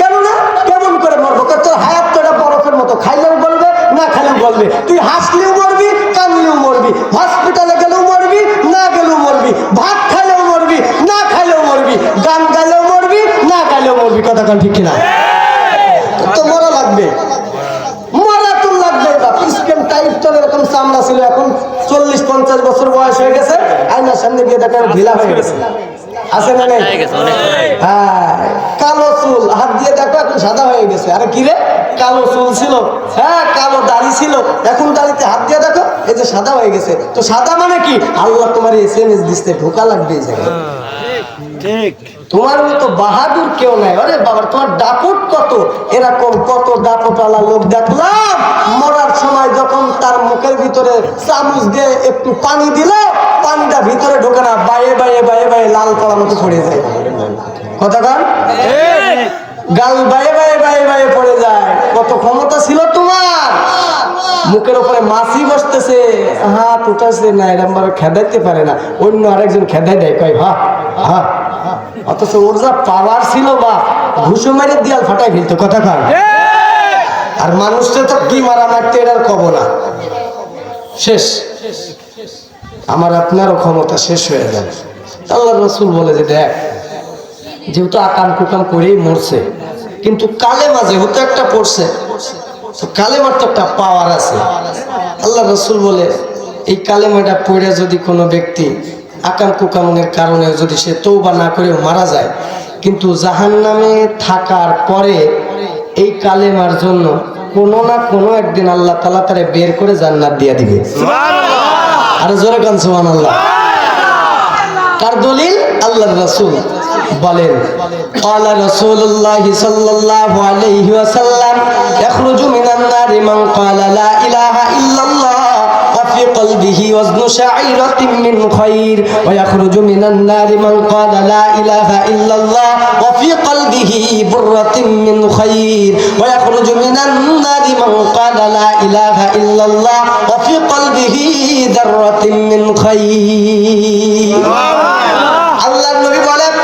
কেন না? কেমন করে মরবো? তোর হায়াত তো এটা বরফের মতো, খাইলেও বলবে না খাইলেও বলবে, তুই হাসলেও মরবি, কানলেও মরবি, হসপিটালে গেলেও মরবি, না গেলেও মরবি, ভাত খাইলেও মরবি, না খাইলেও মরবি, গান গাইলেও মরবি, না গাইলেও মরবি। কথা কান ঠিক কিনা? তো মরা লাগবে, মরা তো লাগবে। স্ক্যান টাইপ তো এরকম চামড়া ছিল, এখন 40-50 বছর বয়স হয়ে গেছে, আয়নার সামনে গিয়ে দেখেন ঢিলা হয়ে গেছে। আছে না নাই? হ্যাঁ, কালো চুল, হাত দিয়ে দেখো এখন সাদা হয়ে গেছে। আরে কি রে, কালো চুল ছিল, হ্যাঁ কালো দাড়ি ছিল, এখন দাড়িতে হাত দিয়ে দেখো এই যে সাদা হয়ে গেছে। তো সাদা মানে কি? আল্লাহ তোমার SMS দিতে ঢোকা লাগবে এই জায়গায়। ঠিক তোমার মতো বাহাদুর কেউ নাই। আরে বাবা তোমার দাপট কত, এরকম কত দাপটওয়ালা লোক দেখলাম মরার সময় যখন তার মুখের ভিতরে চামচ দিয়ে একটু পানি দিল, পানিটা ভিতরে ঢোকে না, বাইরে লাল কলা মতো পড়ে যায়। কথা কান গাল বাইরে পড়ে যায়। কত ক্ষমতা ছিল তোমার, মুখের উপরে মাছি বসতেছে, হাত উঠাচ্ছে না, এরকম ভাবে খেদাইতে পারে না, অন্য আরেকজন খেদাই দেয়, কয় হা। অথচ ওর যা পাওয়ার ছিল বা ঘুষো মেরে দিয়াল ফাটাই ফেলতো। কথা কান আর মানুষটা তো কি মারা মারতে এটার কব না, শেষ। আমার আপনারও ক্ষমতা শেষ হয়ে যাবে। আল্লাহ রাসূল বলে যে দেখ, যেহেতু আকাম কুকাম করেই মরছে, কিন্তু কালেমা যেহেতু একটা পড়ছে, তো কালেমার তো একটা পাওয়ার আছে। আল্লাহ রাসূল বলে এই কালেমাটা পড়ে যদি কোনো ব্যক্তি আকাম কুকামের কারণে যদি সে তওবা না করে মারা যায়, কিন্তু জাহান্নামে থাকার পরে এই কালেমার জন্য কোনো না কোনো একদিন আল্লাহ তাআলা তারে বের করে জান্নাত দিয়ে দিবে। সুবহানাল্লাহ। আর জোরে কান সুবহানাল্লাহ। কার দলিল? আল্লাহর রাসূল বলেন ক্বালা রাসূলুল্লাহ সাল্লাল্লাহু আলাইহি ওয়াসাল্লাম ইখরুজু মিনান নারি মান ক্বালা লা ইলাহা ইল্লাল্লাহ ওয়া ফি কলবিহি ওয়াজনু শাঈরাতিন মিন খায়র ওয়া ইখরুজু মিনান নারি মান ক্বালা লা ইলাহা ইল্লাল্লাহ ওয়া ফি কলবিহি বুররাতিন মিন খায়র ওয়া ইখরুজু মিনান নারি মান ক্বালা লা ইলাহা ইল্লাল্লাহ ওয়া ফি কলবিহি দাররাতিন মিন খায়র। আল্লাহর নবী বলেন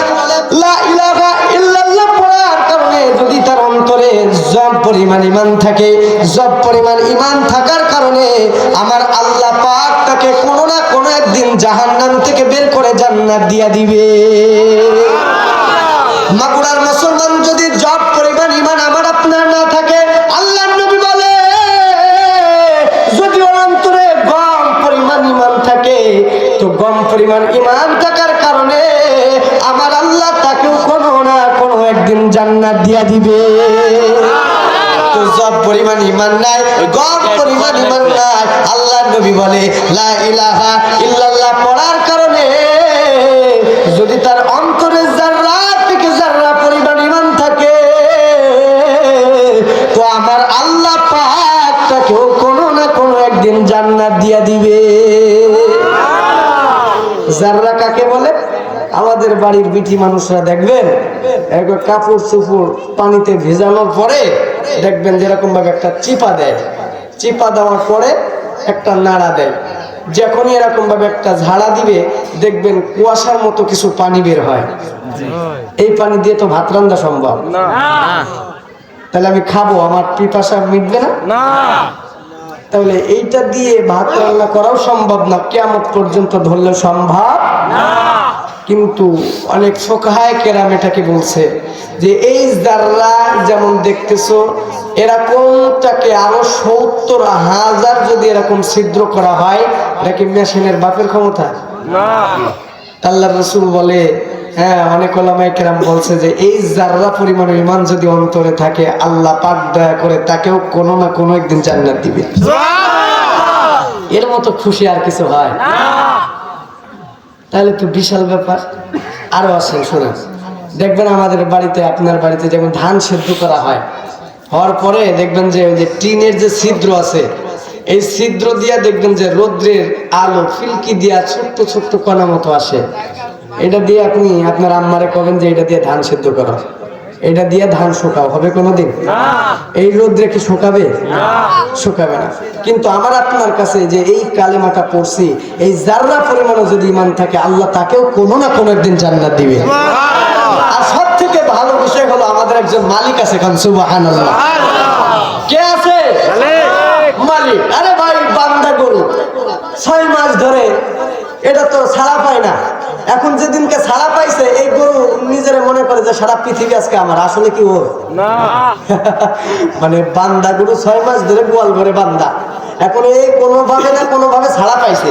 লা ইলাহা ইল্লাল্লাহ পড়ার কারণে যদি তার অন্তরে জব পরিমাণ ঈমান থাকে, জব পরিমাণ ঈমান থাকার কারণে আমার আল্লাহ পাক জাহান্নাম থেকে বের করে জান্নাত দিয়া দিবে। মাগুরার মুসলমান যদি জব পরিমাণ ঈমান আমার আপনার না থাকে, আল্লাহর নবী বলে যদি অন্তরে গম পরিমাণ ঈমান থাকে, তো গম পরিমাণ ঈমান থাকার কারণে আমার আল্লাহ তাকেও কোনো না কোনো একদিন জান্নাত দিয়া দিবে। তো জব পরিমাণ ঈমান নাই, গম পরিমাণ ঈমান নাই, আল্লাহর নবী বলে লা ইলাহা ইল্লাল্লাহ পড়ার কারণে যদি তার অন্তরে যাররা থেকে যাররা পরিমাণ ঈমান থাকে, তো আমার আল্লাহ পাক তাকেও কোনো না কোনো একদিন জান্নাত দিয়া দিবে। যাররা কাকে বলে? আমাদের বাড়ির বিটি মানুষরা দেখবেন একবার কাপড় চোপড় পানিতে ভেজানোর পরে দেখবেন যেরকম ভাবে একটা চিপা দেয়, চিপা দেওয়ার পরে একটা নাড়া দেয়, যখনই এরকম ভাবে একটা ঝাড়া দিবে দেখবেন কুয়াশার মতো কিছু পানি বের হয়। এই পানি দিয়ে তো ভাত রান্না সম্ভব না, তাহলে আমি খাবো, আমার পিপাসা মিটবে না। তাহলে এইটা দিয়ে ভাত রান্না করাও সম্ভব না, কিয়ামত পর্যন্ত ধরলে সম্ভব না। কিন্তু অনেক ফোকাহায়ে কেরাম এটাকে বলছে যে এই যাররা যেমন দেখতেছো এরকমটাকে আরো ৭০,০০০ যদি এরকম ছিদ্র করা হয়, এটা কি মেশিনের বাপের ক্ষমতা না? আল্লাহর রাসূল বলে, হ্যাঁ, অনেক ওলামায়ে কেরাম বলছে যে এই যাররা পরিমাণ ঈমান যদি অন্তরে থাকে, আল্লাহ পাক দয়া করে তাকেও কোনো না কোনো একদিন জান্নাত দিবে। এর মতো খুশি আর কিছু হয় না। তাহলে তো বিশাল ব্যাপার। আরো আসেন শোনেন, দেখবেন আমাদের বাড়িতে, আপনার বাড়িতে যেমন ধান সেদ্ধ করা হয়, হওয়ার পরে দেখবেন যে ওই যে টিনের যে ছিদ্র আছে, এই ছিদ্র দিয়া দেখবেন যে রৌদ্রের আলো ফিলকি দিয়া ছোট্ট ছোট্ট কণা মতো আসে। এটা দিয়ে আপনি আপনার আম্মারে কবেন যে এটা দিয়ে ধান সেদ্ধ করা, এটা দিয়ে ধান শুকাও, হবে কোনোদিন? এই রোদ্রে কি শুকাবে? শুকাবে না। কিন্তু আমার আপনার কাছে যে এই কালেমাটা পড়ছি, এই যাররা পরিমাণে যদি ঈমান থাকে, আল্লাহ তাকেও কোনো না কোনো একদিন জান্নাত দিবে। আর সব থেকে ভালো বিষয় হলো আমাদের একজন মালিক আছে, কারণ সুবহানাল্লাহ। কে আছে? মালিক। আরে ভাই, বান্দা গরু 6 মাস ধরে এটা তো ছাড়া পায় না। এখন যেদিনকে ছাড়া পাইছে, এই গরু নিজের মনে করে যে সারা পৃথিবী আজকে আমার। আসলে কি ওর না? মানে বান্দা গরু 6 মাস ধরে গোয়াল ঘরে বান্দা, এখন এই কোনোভাবে না কোনোভাবে ছাড়া পাইছে।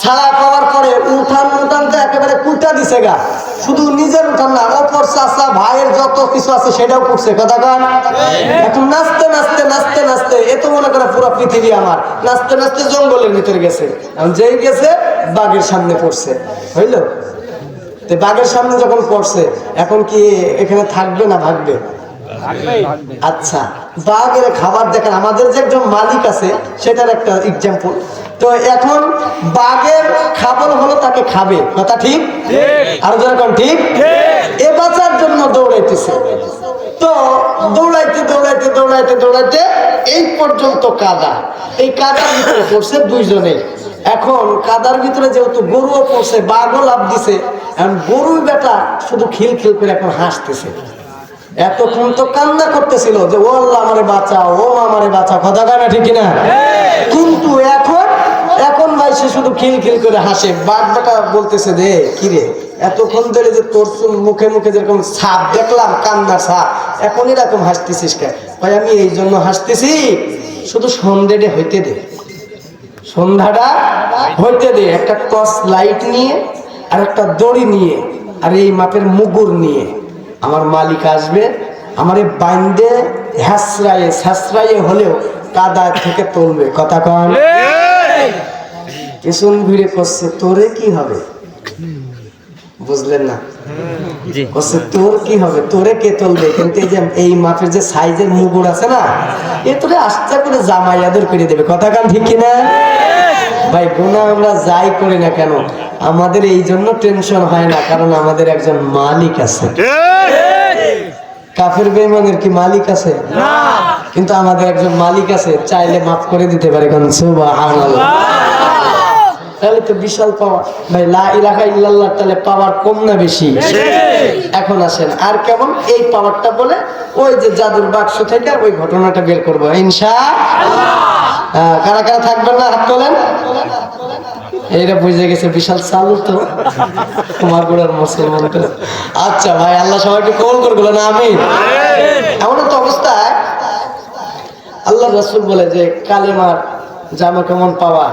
ছাড়া পাওয়ার পরে উঠান তো একেবারে কুটা দিছে গা, শুধু নিজের উঠান না, অপর চাচা ভাইয়ের যত কিছু আছে সেটাও করছে। কথা কান। এখন নাচতে নাচতে নাচতে নাচতে এ তো মনে করে পুরো পৃথিবী আমার। নাচতে নাচতে জঙ্গলের ভিতরে গেছে, যেই গেছে বাঘের সামনে পড়ছে। হইল? তো বাঘের সামনে যখন পড়ছে, এখন কি এখানে থাকবে না ভাগবে? আচ্ছা, বাঘের খাবার দেখেন, আমাদের যে একজন মালিক আছে সেটার একটা এক্সাম্পল। তো এখন বাঘের খাবার হলো তাকে খাবে, কথা ঠিক? আর যখন ঠিক এ বাঁচার জন্য দৌড়াইতেছে, তো দৌড়াইতে দৌড়াইতে দৌড়াইতে দৌড়াইতে এই পর্যন্ত কাদা, এই কাদার ভিতরে পড়ছে দুইজনেই। এখন কাদার ভিতরে যেহেতু গরুও পড়ছে, বাঘও লাভ দিছে, এখন গরুর বেটা শুধু খিলখিল করে এখন হাসতেছে। এতক্ষণ তো কান্না করতেছিল যে ও আল্লাহ আমারে বাঁচাও, ও আমারে বাঁচাও, কথা কানা ঠিক না? কিন্তু এখন ভাই সে শুধু খিলখিল করে হাসে। বাঘ বেটা বলতেছে যে কিরে, এতক্ষণ ধরে যে তোর মুখে মুখে যেরকম ছাপ দেখলাম, কান্নার ছাপ, এখন এরকম হাসতেছিস কেন? ভাই আমি এই জন্য হাসতেছি, শুধু সন্ধ্যেটা হইতে দে, সন্ধ্যাটা হইতে দে, একটা টর্চ লাইট নিয়ে আর একটা দড়ি নিয়ে আর এই মাপের মুগুর নিয়ে আমার মালিক আসবে, আমারে বাইন্দে হ্যাসরায়ে হ্যাসরায়ে হলেও কাদা থেকে তুলবে। কথা কন। কিশুন ঘুরে করছে, তোরে কি হবে? বুঝলেন না? করছে তোর কি হবে, তোরে কে তুলবে? কিন্তু এই যে এই মাপের যে সাইজের মুগুর আছে না, এ তোরে আস্তে করে জামাই আদর করে দেবে। কথা কান ঠিক কিনা? ভাই গুনাহ আমরা যাই করি না কেন, আমাদের এই জন্য টেনশন হয় না, কারণ আমাদের একজন মালিক আছে। কাফের বেঈমানের কি মালিক আছে? না। কিন্তু আমাদের একজন মালিক আছে, চাইলে মাফ করে দিতে পারে। কারণ সুবহানাল্লাহ। তাহলে তো বিশাল পাওয়ার। ভাই লা ইলাহা ইল্লাল্লাহ তাহলে পাওয়ার কম না বেশি? এখন আসেন আর কেমন এই পাওয়ারটা বলে ওই যে জাদুর বাক্স থেকে ওই ঘটনাটা বের করবো ইনশাআল্লাহ। কারা কারা থাকবেন না হাত তোলেন। এইটা বুঝে গেছে বিশাল চালু তো তোমার গুড়ার মুসলমান তো। আচ্ছা ভাই, আল্লাহ সবাইকে কবুল করে বলেন আমিন। এমন একটা অবস্থায় আল্লাহ রাসূল বলে যে কালেমার জামা কেমন পাওয়া,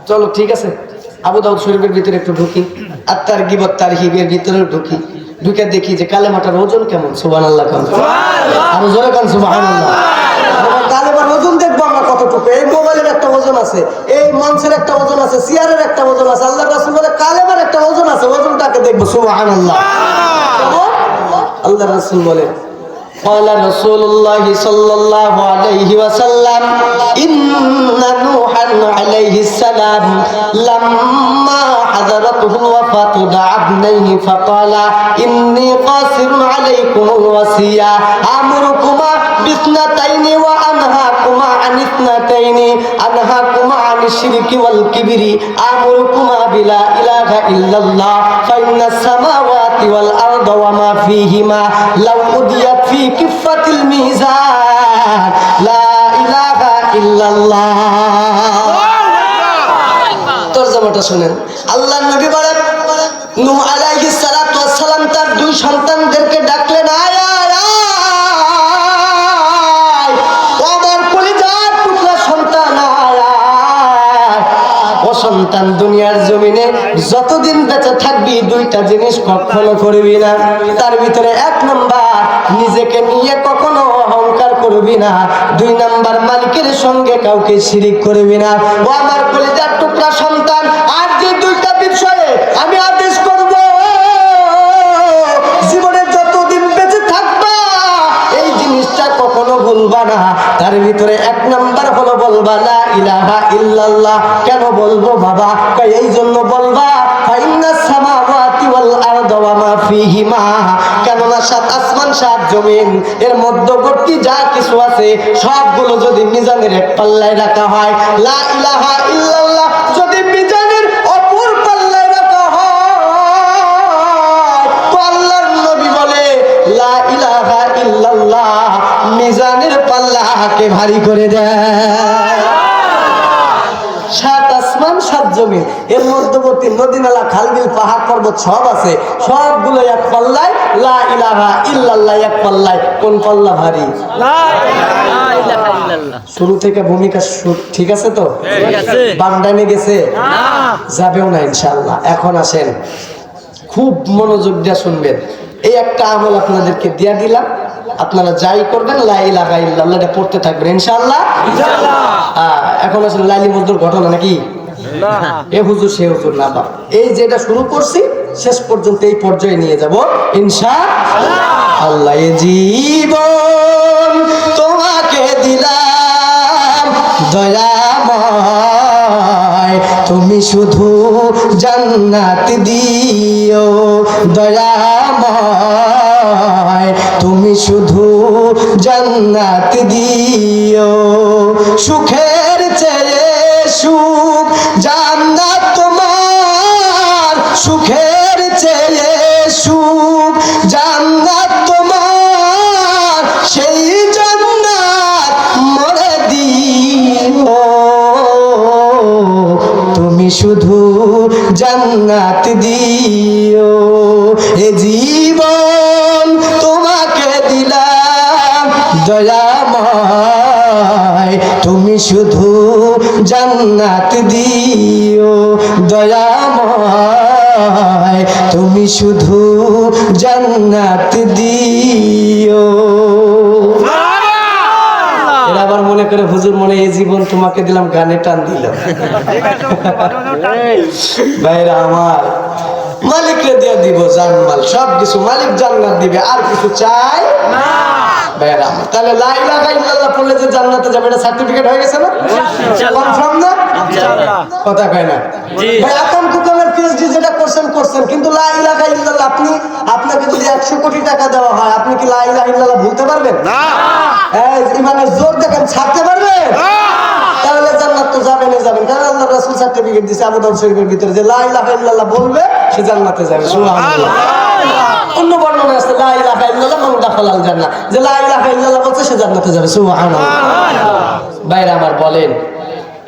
চলো ঠিক আছে আবু দাউদ শরীফের ভিতরে একটু ঢুকি, আর তার গিবত তার হিবের ভিতরে ঢুকি, ঢুকে দেখি যে কালেমাটার ওজন কেমন। সুবহানাল্লাহ কাম আর জোরে কান সুবহানাল্লাহ। কালেমার ওজন দেখবো আমরা কতটুকু। এই মোবাইলের একটা ওজন আছে, এই মঞ্চের একটা ওজন আছে, চেয়ারের একটা ওজন আছে। আল্লাহ রাসূল বলে কালেমার একটা ওজন আছে, ওজনটাকে দেখবো। সুবহানাল্লাহ। আল্লাহ রাসূল বলে قال رسول الله صلى الله عليه وسلم إن نوحا عليه السلام لما حضرته الوفاة دعا ابنيه فقال إني قاصر عليكم الوصية أمركما باثنتين وأنهاكما عن اثنتين أنهاكما عن الشرك والكبر أمركما بلا إله إلا الله فإن السماوات والأرض وما فيهما لو أديت في كفة الميزان لا إله إلا الله। তরজমাটা শুনেন। আল্লাহর নবী বলেন নূহ আলাইহিস সালাতু ওয়াস সালাম তার দুই সন্তানদেরকে ডাকলেন, আয় আয় আয় আমার কলিজার টুকরা সন্তান, আয় আয়। ও সন্তান, দুনিয়ার জমিনে যতদিন বেঁচে থাকবি দুইটা জিনিস কখনো করবি না। তার ভিতরে এক নাম্বার নিজেকে নিয়ে কখনো অহংকার করবি না, দুই নাম্বার মালিকের সঙ্গে কাউকে শিরিক করবি না। ও আমার কলিজার টুকরা সন্তান, আর যে দুইটা বিষয়ে আমি আদেশ করব, জীবনে যতদিন বেঁচে থাকবা এই জিনিসটা কখনো ভুলবা না। তার ভিতরে এক নাম্বার হলো বলবা লা ইলাহা ইল্লাল্লাহ। কেন বলবো বাবা? এই জন্য বলবা ফাইন্নাস সামাওয়াতি ওয়াল আরদ ওয়া মা ফীহিমা, কেননা সাত আসমান সাত জমিন এর মধ্যবর্তী যা কিছু আছে সবগুলো যদি মিজানের এক পাল্লায় রাখা হয়, লা ইলাহা ইল্লাল্লাহ যদি মিজানের অপর পাল্লায় রাখা হয়, তো আল্লাহর নবী বলে লা ইলাহা ইল্লাল্লাহ মিজানের পাল্লাকে ভারী করে দেয়। সাত আসমান সাত জমিন এর মধ্যবর্তী নদী নালা খাল বিল পাহাড় পর্বত সব আছে, সবগুলো এক পাল্লায়, লা ইলাহা ইল্লাল্লাহ এক পাল্লায়। কোন পাল্লা ভারী? লা ইলাহা ইল্লাল্লাহ। শুরু থেকে ভূমিকা ঠিক আছে তো? ঠিক আছে। বান্ডানে গেছে? না, যাবেও না ইনশাআল্লাহ। এখন আসেন, খুব মনোযোগ দিয়ে শুনবেন। এই একটা আমল আপনাদেরকে দিয়া দিলাম, আপনারা যাই করবেন লা ইলাহা ইল্লাল্লাহ এটা পড়তে থাকবেন ইনশাআল্লাহ। ইনশাআল্লাহ। এখন আসলে লাইলি মজদুর ঘটনা নাকি? না, এ হুজুর সে হুজুর না বা, এই যেটা শুরু করছি শেষ পর্যন্ত এই পর্যায়ে নিয়ে যাব ইনশাআল্লাহ। এ জীবন তোমাকে দিলাম দয়াময়, তুমি শুধু জান্নাত দিও দয়াময়, তুমি শুধু জান্নাত দিও। সুখের চেয়ে সুখ জান্নাত তোমার, সুখের চেয়ে সুখ জান্নাত তোমার, সেই জান্নাত মরে দিও। তুমি শুধু জান্নাত দিও। এ জীবন তোমাকে দিলাম দয়াময়, তুমি শুধু জান্নাত দিও দয়াময়, তুমি শুধু জান্নাত দিও। এরা আবার মনে করে হুজুর মনে এই জীবন তোমাকে দিলাম গানে টান দিলাম। ভাইরা আমার, মালিককে দিয়ে দিব জানমাল সবকিছু, মালিক জান্নাত দিবে, আর কিছু চাই না। ভাইরা আমার, তাহলে লা ইলাহা ইল্লাল্লাহ পড়লে যে জান্নাতে যাবে এটা সার্টিফিকেট হয়ে গেছে না? কনফার্ম না? ইনশাআল্লাহ। কথা কয় না ভাই? আকাম কুকামের পিএইচডি যেটা করছেন, কিন্তু লা ইলাহা ইল্লাল্লাহ আপনাকে যদি 100 কোটি টাকা দেওয়া হয়, আপনি কি লা ইলাহা ইল্লাল্লাহ ভুলতে পারবেন? না। এই ইমানের জোর দেখেন, ছাড়তে পারবেন? তাহলে জান্নাত তো যাবেন। কারণ আল্লাহ রাসূল সার্টিফিকেট দিয়েছে আবু দাউদ শরীফের ভিতরে যে লা ইলাহা ইল্লাল্লাহ বলবে সে জান্নাতে যাবে। সুবহানাল্লাহ। অন্য বর্ণনা আছে লা ইলাহা ইল্লাল্লাহ মান দাখালাল জান্নাহ, যে লা ইলাহা ইল্লাল্লাহ বলছে সে জান্নাতে যাবে। সুবহানাল্লাহ। ভাইরা আমার বলেন,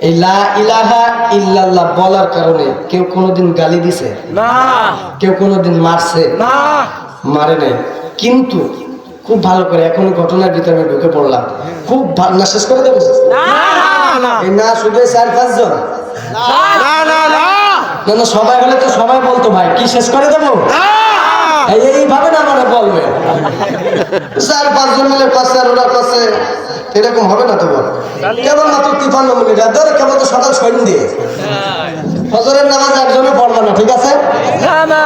এই লা ইলাহা ইল্লাল্লাহ বলার কারণে কেউ কোনোদিন গালি দিছে না কেউ কোনোদিন মারছে না মারে নাই কিন্তু খুব ভালো করে এখন ঘটনার ভিতরে আমি ঢুকে পড়লাম খুব ভালো না শেষ করে দেবো এই না শুধু 4-5 জন না না না না না সবাই হলে তো সবাই বলতো ভাই কি শেষ করে দেবো এইভাবে না মানে বলবে 4-5 জন মিলে কাছে আর ওরা কাছে এরকম হবে না তো বল কেবল মাত্র 53 মিনিট ধরে কেবল তো সকাল 6 দিয়ে ফজরের নামাজ একজনে পড়বে না ঠিক আছে না না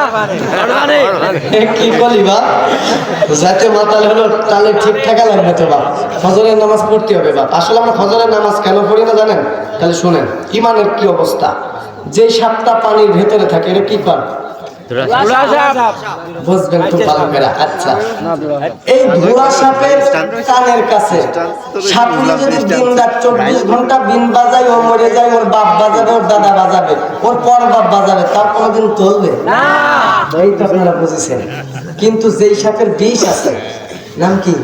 কি বলি বা যাতে মাতাল হলো তাহলে ঠিক থাকা লাগবে তো বাপ ফজরের নামাজ পড়তে হবে বাপ আসলে আমরা ফজরের নামাজ কেন পড়ি না জানেন তাহলে শুনেন ইমানের কি অবস্থা যে 7টা পানির ভেতরে থাকে এটা কি কর বুঝবেন খুব ভালো করে আচ্ছা এই ধোঁয়া সাপের কানের কাছে সাপুরে যদি দিন রাত 24 ঘন্টা বিন বাজায় ও মরে যায় ওর বাপ বাজাবে ওর দাদা বাজাবে ওর পর বাপ বাজাবে তার কোনোদিন চলবে না এই তো আপনারা বুঝেছেন কিন্তু যেই সাপের বিষ আছে নাম কি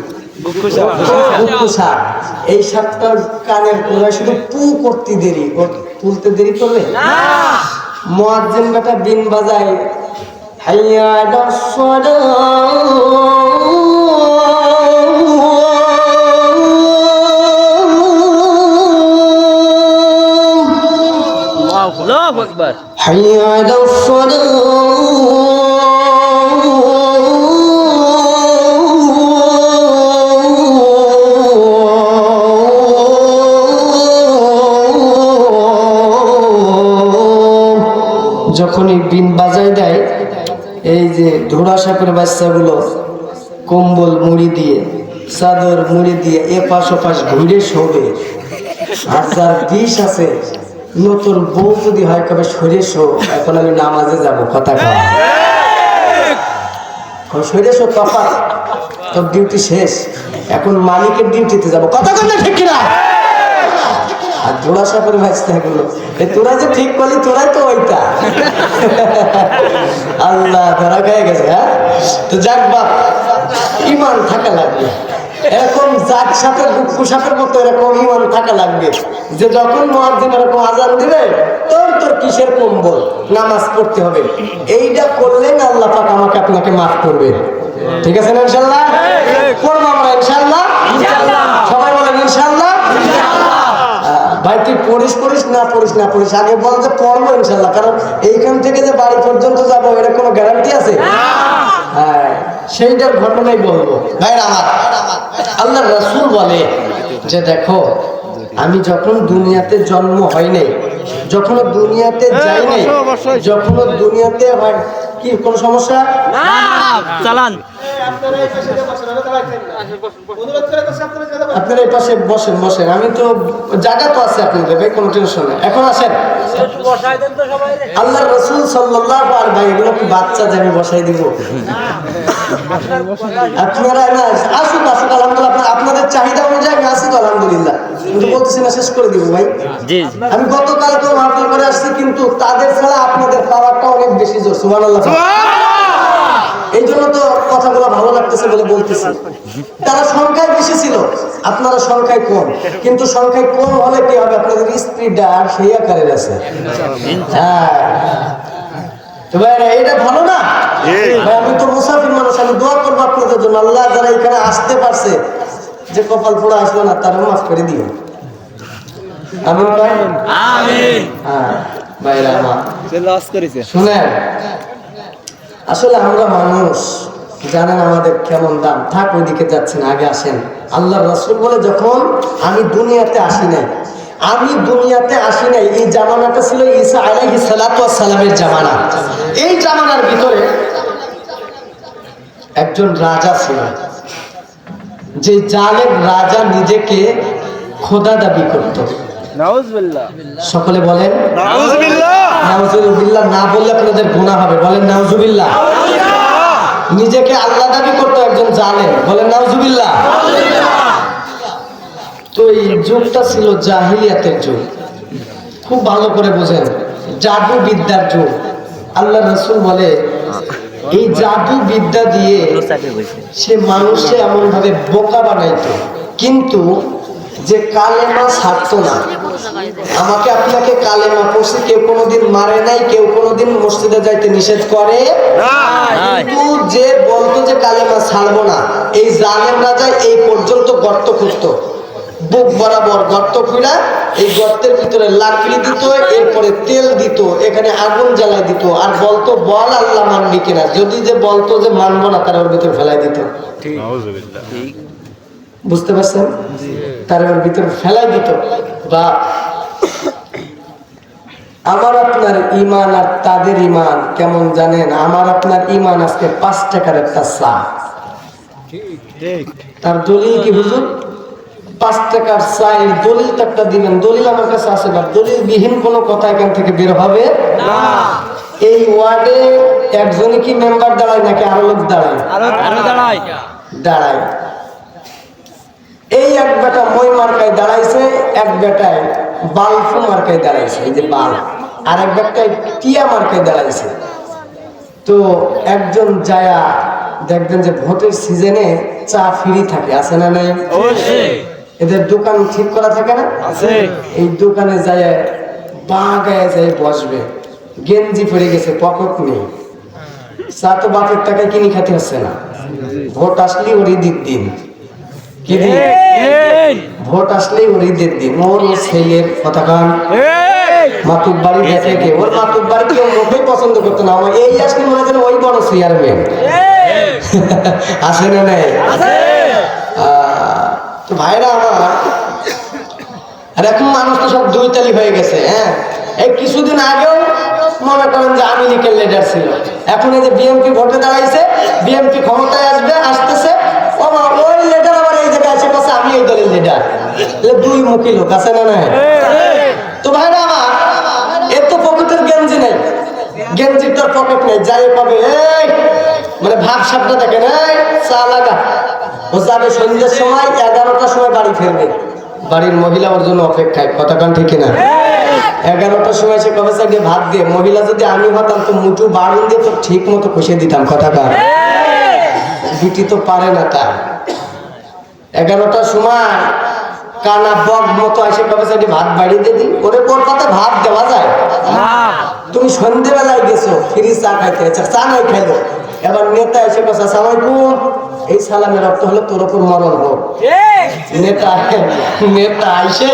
বুকু সাপ এই সাপটার কানের গোড়ায় শুধু পু করতে দেরি ওর তুলতে দেরি করলে মুয়াজ্জিন বেটা বিন বাজায় হাইয়া আলাস সালাহ আল্লাহু আকবার হাইয়া আলাস যখনই বিন বাজায় দেয় এই যে ধোড়া সাপের বাচ্চাগুলো কম্বল মুড়ি দিয়ে চাদর মুড়ি দিয়ে এপাশ ওপাশ ঘুরে শোবে আর যার বিষ আছে নতুন বউ যদি হয় কবে সরে শো এখন আমি নামাজে যাব কথা কয় সরে শো তফা তোর ডিউটি শেষ এখন মালিকের ডিউটিতে যাব কথা কয় না ঠিক কিনা আর ধোড়া সাপের বাচ্চা গুলো তোরা যে ঠিক করলি তোরাই তো ওইটা আল্লাহ ধরা খেয়ে গেছে হ্যাঁ তো যাক বাপ ইমান থাকা লাগবে এরকম জাগ সাপের বুকু সাপের মতো এরকম ইমান থাকা লাগবে যে যখন মুয়াজ্জিন এরকম আজান দিবে তোর কিসের কম্বল নামাজ পড়তে হবে এইটা করলে না আল্লাহ পাক আমাকে আপনাকে মাফ করবে ঠিক আছে না ইনশাআল্লাহ করবো আমরা ইনশাআল্লাহ সবাই বলেন ইনশাআল্লাহ ভাই তুই পড়িস না আগে বল যে পড়বো ইনশাল্লাহ কারণ এইখান থেকে যে বাড়ি পর্যন্ত যাবো এর কোনো গ্যারান্টি আছে হ্যাঁ সেইটার ঘটনাই বলবো ভাই আমার আল্লাহ রাসূল বলে যে দেখো আমি যখন দুনিয়াতে জন্ম হয় নাই যখনও দুনিয়াতে যাই নাই যখনও দুনিয়াতে হয় কি কোনো সমস্যা চালান আপনারা এই পাশে বসেন আমি তো জায়গা তো আছে আপনাদের ভাই কোনো টেনশন নেই এখন আসেন আল্লাহ রাসূল সাল্লাল্লাহু আলাইহি ভাই এগুলো কি বাচ্চা যে আমি বসাই দিব আপনারা না আসুন আলহামদুলিল্লাহ আপনাদের চাহিদা অনুযায়ী আমি আসি তো আলহামদুলিল্লাহ কিন্তু বলতেছি না শেষ করে দিব ভাই আমি গতকাল তো মাহফিল করে আসছি কিন্তু তাদের ছাড়া আপনাদের পাওয়ারটা অনেক বেশি জোর সুবহানাল্লাহ এই জন্য তো কথাগুলো ভালো লাগতেছে বলে বলতেছি তারা সংখ্যায় বেশি ছিল আপনারা সংখ্যায় কম কিন্তু সংখ্যায় কম হলে কি হবে আপনাদের স্ত্রীটা আর সেই আকারের আছে হ্যাঁ তো ভাই এটা ভালো না ভাই আমি তো মুসাফির মানুষ আমি দোয়া করবো আপনাদের জন্য আল্লাহ যারা এখানে আসতে পারছে যে কপাল পোড়া আসলো না তারা মাফ করে দিও আমিন ভাই আমিন হ্যাঁ ভাইরা আমার লস করেছে শুনেন আসলে আমরা মানুষ জানেন আমাদের কেমন দাম থাক ওইদিকে যাচ্ছেন আগে আসেন আল্লাহ রাসূল বলে যখন আমি দুনিয়াতে আসি নাই এই জামানাটা ছিল ঈসা আলাইহিস সালাতু ওয়াস সালামের জামানা এই জামানার ভিতরে একজন রাজা ছিল যে জালেম রাজা নিজেকে খোদা দাবি করত নাউজুবিল্লাহ সকলে বলেন নাউজুবিল্লাহ নাউজুবিল্লাহ না বললে আপনাদের গুনাহ হবে বলেন নাউজুবিল্লাহ নিজেকে আল্লাহ দাবি করতো একজন জালেম বলেন নাউজুবিল্লাহ তো এই যুগটা ছিল জাহিলিয়াতের যুগ খুব ভালো করে বোঝেন জাদু বিদ্যার যুগ আল্লাহ রাসূল বলে এই জাদু বিদ্যা দিয়ে সে মানুষে এমন ভাবে বোকা বানাইতো কিন্তু যে কালেমা ছাড়তো না আমাকে আপনাকে কালেমা পড়ছি, কেউ কোনোদিন মারে নাই, কেউ কোনোদিন মসজিদে যাইতে নিষেধ করে কিন্তু যে বলতো যে কালেমা ছাড়বো না, এই জালেম রাজা এই পর্যন্ত গর্ত খুঁজতো, বুক বরাবর গর্ত খুঁড়া এই গর্তের ভিতরে লাকড়ি দিত, এরপরে তেল দিত, এখানে আগুন জ্বালাই দিত, আর বলতো বল আল্লাহ মানবি কিনা, যদি যে বলতো যে মানবো না তারা ওর ভিতরে ফেলাই দিত। বুঝতে পারছেন? তারা ওর ভিতরে ফেলাই দিত। বা আমার আপনার ইমান আর তাদের ইমান কেমন জানেন? আমার আপনার ইমান আজকে 5 টাকার একটা চা, তার দলিল কি হুজুর? 5 টাকার চা, এর দলিল তো একটা দিবেন। দলিল আমার কাছে আছে না, দলিল বিহীন কোনো কথা এখান থেকে বের হবে না। এই ওয়ার্ডে একজনই কি মেম্বার দাঁড়ায় নাকি আরো লোক দাঁড়ায়? দাঁড়ায়। এই এক বেটা মই মার্কায় দাঁড়াইছে, এক বেটায় বালফু মার্কায় দাঁড়াইছে, এই যে বাল, আর এক বেটায় টিয়া মার্কায় দাঁড়াইছে। তো একজন যায়া দেখবেন যে ভোটের সিজনে চা ফ্রি থাকে, আছে না নাই? এদের দোকান ঠিক করা থাকে না? এই দোকানে যায় বা গায়ে যায় বসবে, গেঞ্জি পরে গেছে, পকেট নেই, চা তো বাপের টাকায় কিনে খেতে হচ্ছে না। ভোট আসলেই ওর ঈদের দিন, কি দিন? ভোট আসলেই ওর ঈদের দিন। ওর ছেলের কথা কান মাতুব বাড়ি দেখে কে, ওর মাতুব বাড়ি কেউ মোটেই পছন্দ করতো না। আমার এই আসলে মনে হয় ওই বড় চেয়ারম্যান, আসে না নাই? তো ভাইরা আমার, আর এখন মানুষ তো সব দুইতালি হয়ে গেছে। হ্যাঁ, এই কিছুদিন আগেও মনে করেন যে আওয়ামী লীগের লিডার ছিল, এখন এই যে বিএনপি ভোটে দাঁড়াইছে, বিএনপি ক্ষমতায় আসতেছে, ওই লিডার আবার এই জায়গায় এসে কাছে আমি এই দলের লিডার। দুই মুখী লোক, আছে না নাই? তো ভাইরা আমার, এর তো পকেটের গেঞ্জি নেই, গেঞ্জির তোর পকেট নেই, যাই পাবে এই মানে ভাব সাপটা দেখেন, এই চা লাগা, ও যাবে সন্ধ্যের সময়, 11টার সময় বাড়ি ফিরবে। বাড়ির মহিলা ওর জন্য অপেক্ষায়, কথা কান ঠিক না? 11টার সময় সে কবে চাকে ভাত দিয়ে, মহিলা যদি আমি হতাম তো মুঠু বাড়ুন দিয়ে তো ঠিক মতো কষে দিতাম, কথা কান। বিটি তো পারে না তা। 11টার সময় কানা বক মতো এসে কবে চাকে ভাত বাড়িয়ে দিয়ে দিই, ওরে ওর পাতে ভাত দেওয়া যায়? তুমি সন্ধ্যেবেলায় গেছো ফ্রি চা খাইতে, চা নাই খাইলো, এবার নেতা এসে কথা সালামালাইকুম, এই সালামের অর্থ হলো তোর ওপর মরণ হোক। নেতা আইসে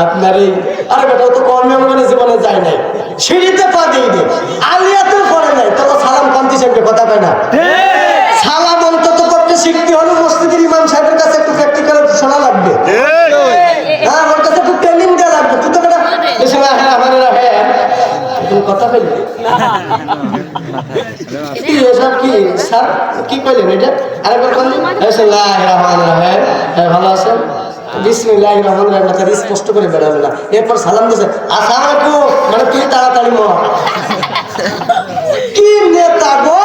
আপনার এই, আরে বেটা তো কর্মে জীবনে যায় নাই, সিঁড়িতে পা দিইনি, আলিয়াতেও পড়ে নাই, তবে সালাম কান্তি সাহেবের কথা কয় না। সালাম অন্তত করতে শিখতে হলে মসজিদের ইমাম সাহেবের কাছে একটু প্র্যাকটিক্যাল শোনা লাগবে, হ্যাঁ ওর কাছে একটু ট্রেনিং দেওয়া লাগবে। তুই তো বেটা হ্যাঁ আমার হ্যাঁ কথা কইলে এসব কি স্যার কি কইলেন এটা? আরেকবার বললেন বিসমিল্লাহির রহমানির রহিম, ভালো আছেন? বিসমিল্লাহির রহমানির রহিম তার স্পষ্ট করে বেরাবে না। এরপর সালাম দিয়েছে আসসালামু আলাইকুম, মানে তুই তাড়াতাড়ি মর। কি নেতা গো,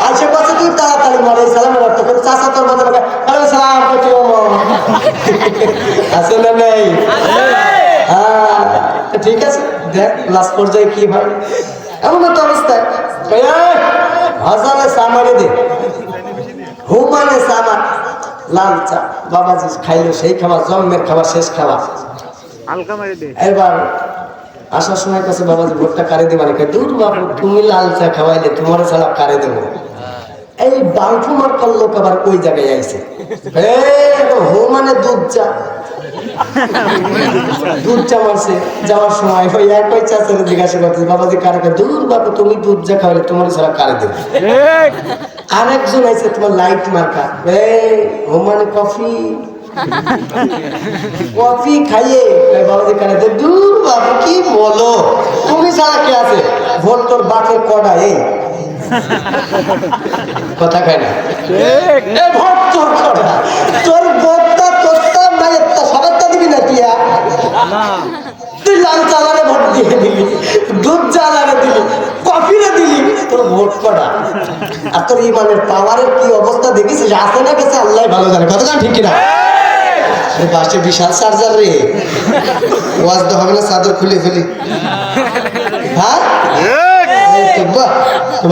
আশেপাশে তুই তাড়াতাড়ি মর, এই সালামের অর্থ করে চাচা তোর মতো আরে সালাম করতে আছে না নেই? ঠিক আছে, দেখ লাস্ট পর্যায়ে কি হয়। এমন একটা অবস্থায় হাজারে সামারে দে, হুমানে সামার, লাল চা বাবাজি খাইলো, সেই খাবার জন্মের খাবার, শেষ খাবার। এবার আসার সময় কাছে বাবাজি ভোটটা কারে দিবা নাকি? দূর বাবু, তুমি লাল চা খাওয়াইলে তোমার ছাড়া কারে দেবো? এই বালফু মার্কার লোক আবার ওই জায়গায় আইছে, হুমানে দুধ চা, দুধ চা মারছে। যাওয়ার সময় ওই একই চাচারে জিজ্ঞাসা করতেছে বাবাজি কারে? দূর বাবু, তুমি দুধ চা খাওয়াইলে তোমার ছাড়া কারে দেবো? আরেকজন আছে তোমার লাইট মার্কা, মানে কফি, কফি খাইয়ে বাবাজি কারে দে। দূর বাবু, কি বলো, তুমি ছাড়া কে আছে? ভোট তোর বাপের কড়া, এই কথা খায় না, ভোট তোর কড়া, তোর ভোটটা তোরটা মায়েরটা সবারটা দিবি না টিয়া? তুই লাল চালারে ভোট দিয়ে দিলি, দুধ চালারে দিলি, কফিরে দিলি, তোর ভোট করা। আর তোর ইমানের পাওয়ারের কি অবস্থা দেখেছিস? আসে না গেছে আল্লাহ ভালো জানে, কতটা ঠিক কিনা? বাসে বিশাল চার্জার রে, ওয়াজ তো হবে না, চাদর খুলে ফেলি। হ্যাঁ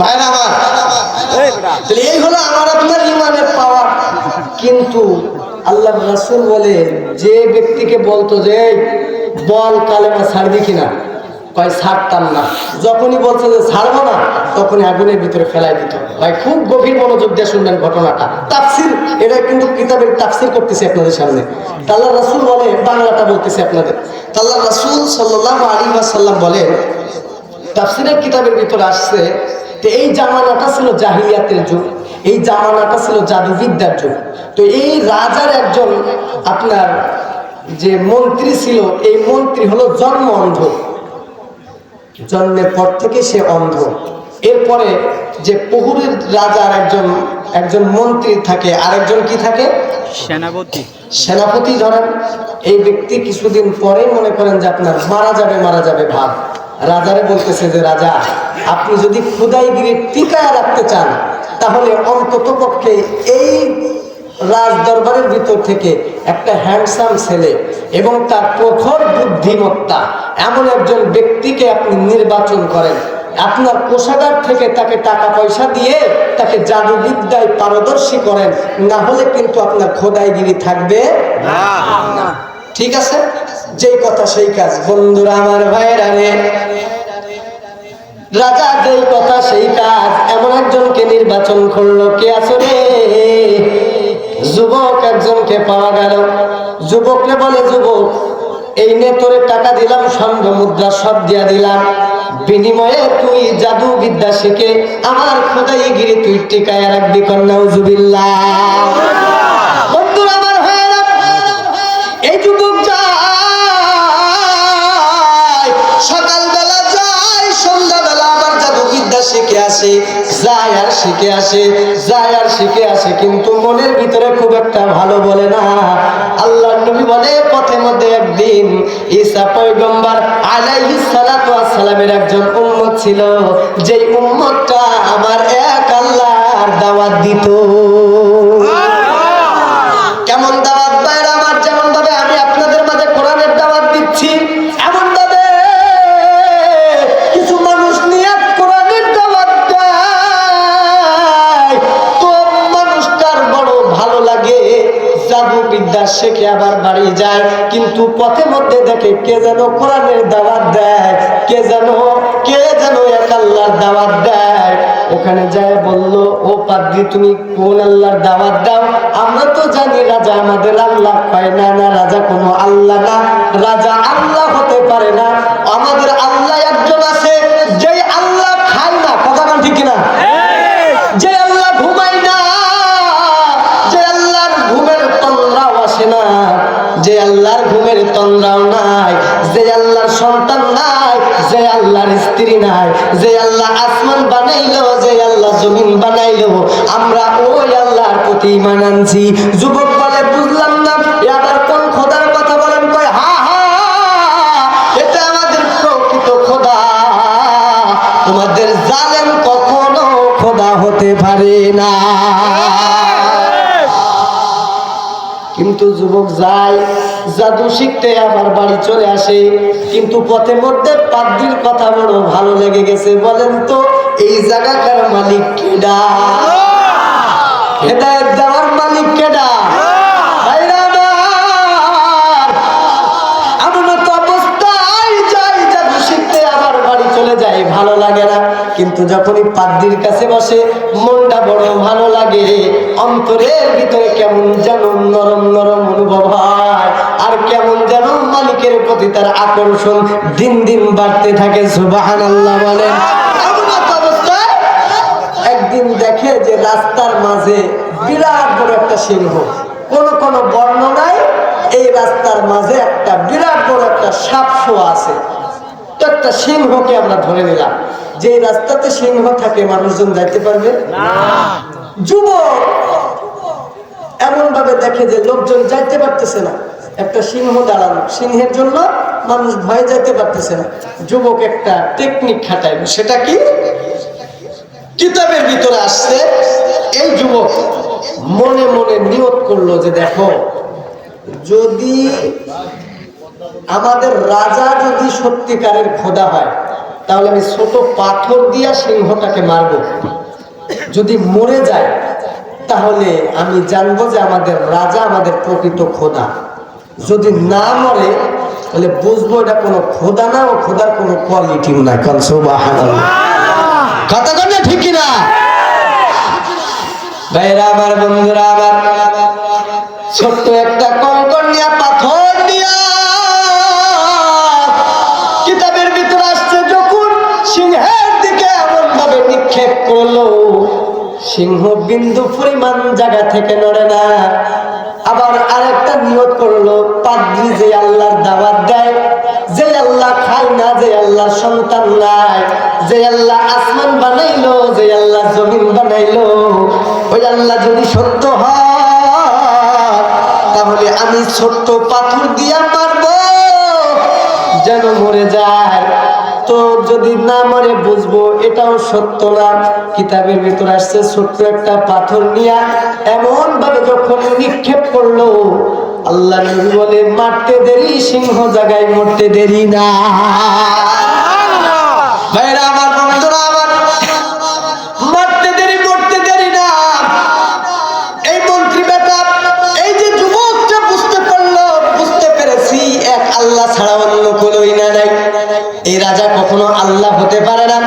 ভাইরা আমার, এই হলো আমার আপনার ইমানের পাওয়ার। কিন্তু আল্লাহ রাসূল বলে, যে ব্যক্তিকে বলতো যে বল কালেমা ছাড়বি কিনা? কয় ছাড়তাম না। যখনই বলছে যে ছাড়বো না, তখনই আগুনের ভিতরে ফেলাই দিত। ভাই খুব গভীর মনোযোগ দিয়ে শুনবেন ঘটনাটা। তাফসির, এটা কিন্তু কিতাবের তাফসির করতেছে আপনাদের সামনে। আল্লাহ রাসূল বলে, বাংলাটা বলতেছে আপনাদের। আল্লাহ রাসূল সাল্লাল্লাহু আলাইহি ওয়াসাল্লাম বলেন, তাফসিরের কিতাবের ভিতরে আসছে যে এই জামানাটা ছিল জাহিলিয়াতের যুগ, এই জামানাটা ছিল জাদুবিদ্যার যুগ। তো এই রাজার একজন আপনার যে মন্ত্রী ছিল, এই মন্ত্রী হলো জন্ম অন্ধ, জন্মের পর থেকে সে অন্ধ। এরপরে যে প্রহরীর রাজার একজন মন্ত্রী থাকে, আরেকজন কি থাকে? সেনাপতি ধরেন। এই ব্যক্তি কিছুদিন পরেই মনে করেন যে আপনার মারা যাবে ভাব। রাজারে বলতেছে যে রাজা, আপনি যদি খুদাইগিরি টিকায় রাখতে চান, তাহলে অন্তত পক্ষে এই রাজ দরবারের ভিতর থেকে একটা হ্যান্ডসাম ছেলে এবং তার প্রখর বুদ্ধিমত্তা এমন একজন ব্যক্তিকে আপনি নির্বাচন করেন। আপনার কোষাগার থেকে তাকে টাকা পয়সা দিয়ে তাকে জাদুবিদ্যায় পারদর্শী করেন, না হলে কিন্তু আপনার খোদাইগিরি থাকবে না। ঠিক আছে? যেই কথা সেই কাজ। বন্ধুরা আমার, ভাইরা রে, রাজা যেই কথা সেই কাজ, এমন একজনকে নির্বাচন করলো। কে আসলে? যুবক একজনকে পাওয়া গেল। যুবককে বলে, যুবক, এই নে তোরে টাকা দিলাম, স্বর্ণ মুদ্রা সব দিয়া দিলাম, বিনিময়ে তুই জাদু বিদ্যা শিখে আমার খোদাইগিরি তুই টিকায় রাখবি। নাউজুবিল্লাহ। বন্ধুরা আমার, ভাইরা, এই যুবক যায়, সকালবেলা যায়, সন্ধ্যাবেলা আবার জাদু বিদ্যা শিখে আসে, যায় আর শিখে আসে, যায় আর শিখে আসে, কিন্তু মনের ভিতরে খুব একটা ভালো বলে না। আল্লাহর নবী বলে, পথের মধ্যে একদিন ঈসা পয়গম্বর আলাইহিস সালাতু ওয়াস সালামের একজন উম্মত ছিল, যেই উম্মতটা আমার এক আল্লাহর দাওয়াত দিত। কেমন দাওয়াত? বাইরে আমার, যেমন ভাবে আমি আপনাদের মাঝে কোরআনের দাওয়াত দিচ্ছি, এমন ভাবে কিছু মানুষ নিয়ে কোরআনের দাওয়াত দেয়। তো মানুষটার বড় ভালো লাগে, জাদু বিদ্যা শিখে আবার বাড়ি যায়, কিন্তু পথের মধ্যে দেখে কে যেন কোরআনের দাওয়াত দেয়, কে যেন এক আল্লাহর দাওয়াত দেয়। ওখানে যায় বলল, ও পাদ্রী, তুমি কোন আল্লাহর দাওয়াত দাও? আমরা তো জানি রাজা আমাদের আল্লাহ। কয় না না, রাজা কোনো আল্লাহ না, রাজা আল্লাহ হতে পারে না। আমাদের আল্লাহ একজন আছে, যেই আল্লাহ খায় না। কথা বল ঠিক কিনা? যে আল্লাহ ঘুমায় না, যে আল্লাহর ঘুমের তন্দ্রাও আসে না, যে আল্লাহর ঘুমের তন্দ্রাও নাই, যে আল্লাহর সন্তান নাই, যে আল্লাহর স্ত্রী নাই, যে আল্লাহ আসমান বানাইলো, যে আল্লাহ জমিন বানাইলো, আমরা ওই আল্লাহর প্রতি ঈমান আনছি। যুবক বলে, বুঝলাম না, আবার কোন খোদার কথা বলেন? কয়, হা হা, এটা আমাদের প্রকৃত খোদা, তোমাদের জালেম কখনো খোদা হতে পারে না। কিন্তু যুবক যায় জাদু শিখতে, আবার বাড়ি চলে আসে, কিন্তু পথের মধ্যে পাদ্রীর কথা বড় ভালো লেগে গেছে। বলেন তো, এই জায়গাকার মালিক কেডা? হেদায়েত দেওয়ার মালিক কেডা? ভালো লাগে না, কিন্তু যখনই পাদ্রীর কাছে বসে মনটা বড় ভালো লাগে, অন্তরের ভিতরে কেমন যেন নরম নরম অনুভব হয়, আর কেমন যেন মালিকের প্রতি তার আকর্ষণ দিন দিন বাড়তে থাকে। সুবহানাল্লাহ বলেন। একদিন দেখে যে রাস্তার মাঝে বিরাট বড় একটা সিংহ। কোন কোন বর্ণনায় এই রাস্তার মাঝে একটা বিরাট বড় একটা সাপ শোয়া আছে। একটা সিংহকে আমরা ধরে নিলাম যে রাস্তাতে সিংহ থাকে, মানুষজন যাইতে পারবে না। যুবক এমন ভাবে দেখে যে লোকজন যাইতে পারতেছে না, একটা সিংহ দাঁড়ানো, সিংহের জন্য মানুষ ভয়ে যাইতে পারতেছে না। যুবক একটা টেকনিক খাটাইল, সেটা কি কিতাবের ভিতরে আসছে। এই যুবক মনে মনে নিয়ত করলো যে দেখো, যদি আমাদের রাজা যদি সত্যিকারের খোদা হয়, তাহলে আমি ছোট পাথর দিয়া সিংহটাকে মারব। যদি মরে যায়, তাহলে আমি জানবো যে আমাদের রাজা আমাদের প্রকৃত খোদা। যদি না মরে, বলে বুঝবো এটা কোনো খোদা না, ও খোদার কোনো কোয়ালিটিও নাই। কারণ সুবহানাল্লাহ, কথা কন না ঠিক কিনা? ভাইরা আমার, বন্ধুরা আমার, ছোট্ট একটা কঙ্কনিয়া পাথর দিয়া কিতাবের ভিতরে আসছে, যখন সিংহের দিকে এমন ভাবে নিক্ষেপ করলো, সিংহ বিন্দু পরিমাণ জায়গা থেকে নড়ে না। আবার আরেকটা নিয়ত করলো, পাদ্রী যে আল্লাহর দাওয়াত দেয়, যে আল্লাহ খায় না, যে আল্লাহ সন্তান নাই, যে আল্লাহ আসমান বানাইলো, যে আল্লাহ জমিন বানাইলো, ওই আল্লাহ যদি সত্য হয় তাহলে আমি ছোট্ট পাথর দিয়া মারবো যেন মরে যায়। তো যদি না মরে বুঝবো এটাও সত্য না। কিতাবের ভিতরে আসছে ছোট্ট একটা পাথর নিয়ে এমন ভাবে যখন নিক্ষেপ করলো, আল্লাহ নবী বলে মারতে দেরি, সিংহ জায়গায় মরতে দেরি না। ভাইরা আমার, বন্ধুরা আমার, মারতে দেরি, মরতে দেরি না। এই মন্ত্রী বেটা, এই যে যুবকটা বুঝতে পারলো, বুঝতে পেরেছি এক আল্লাহ ছাড়া অন্য কোনো ইনা নাই। এই রাজা কখনো আল্লাহ হতে পারে না।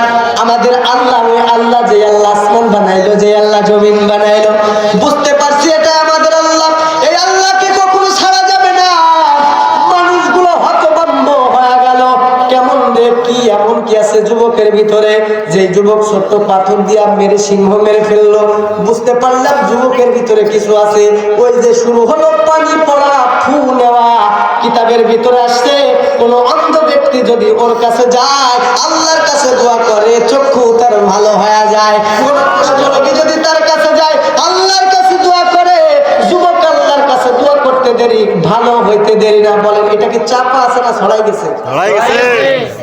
আমাদের আল্লাহ ওই আল্লাহ যে আল্লাহ আসমান বানাইলো, যে আল্লাহ জমিন বানাইলো, বুঝতে পারছি এটা আমাদের আল্লাহ। এই আল্লাহকে কখনো ছাড়া যাবে না। মানুষগুলো হতভম্ব হয়ে গেল, কেমন রে, কি এমন কি আছে যুবকের ভিতরে যে যুবক ছোট্ট পাথর দিয়া মেরে সিংহ মেরে ফেললো। বুঝতে পারলাম যুবকের ভিতরে কিছু আছে। ওই যে শুরু হলো পানি পড়া, ফু নেওয়া। কিতাবের ভিতরে আসছে কোন অন্ধ ব্যক্তি যদি ওর কাছে যায়, আল্লাহর কাছে দোয়া করে, চক্ষু তার ভালো হয়ে যায়। কোন কষ্ট রোগী যদি তার কাছে যায়, আল্লাহর কাছে দোয়া করে, যুবক আল্লাহর কাছে দোয়া করতে দেরি, ভালো হইতে দেরি না। বলেন এটা কি চাপা আছে না ছড়াই গেছে?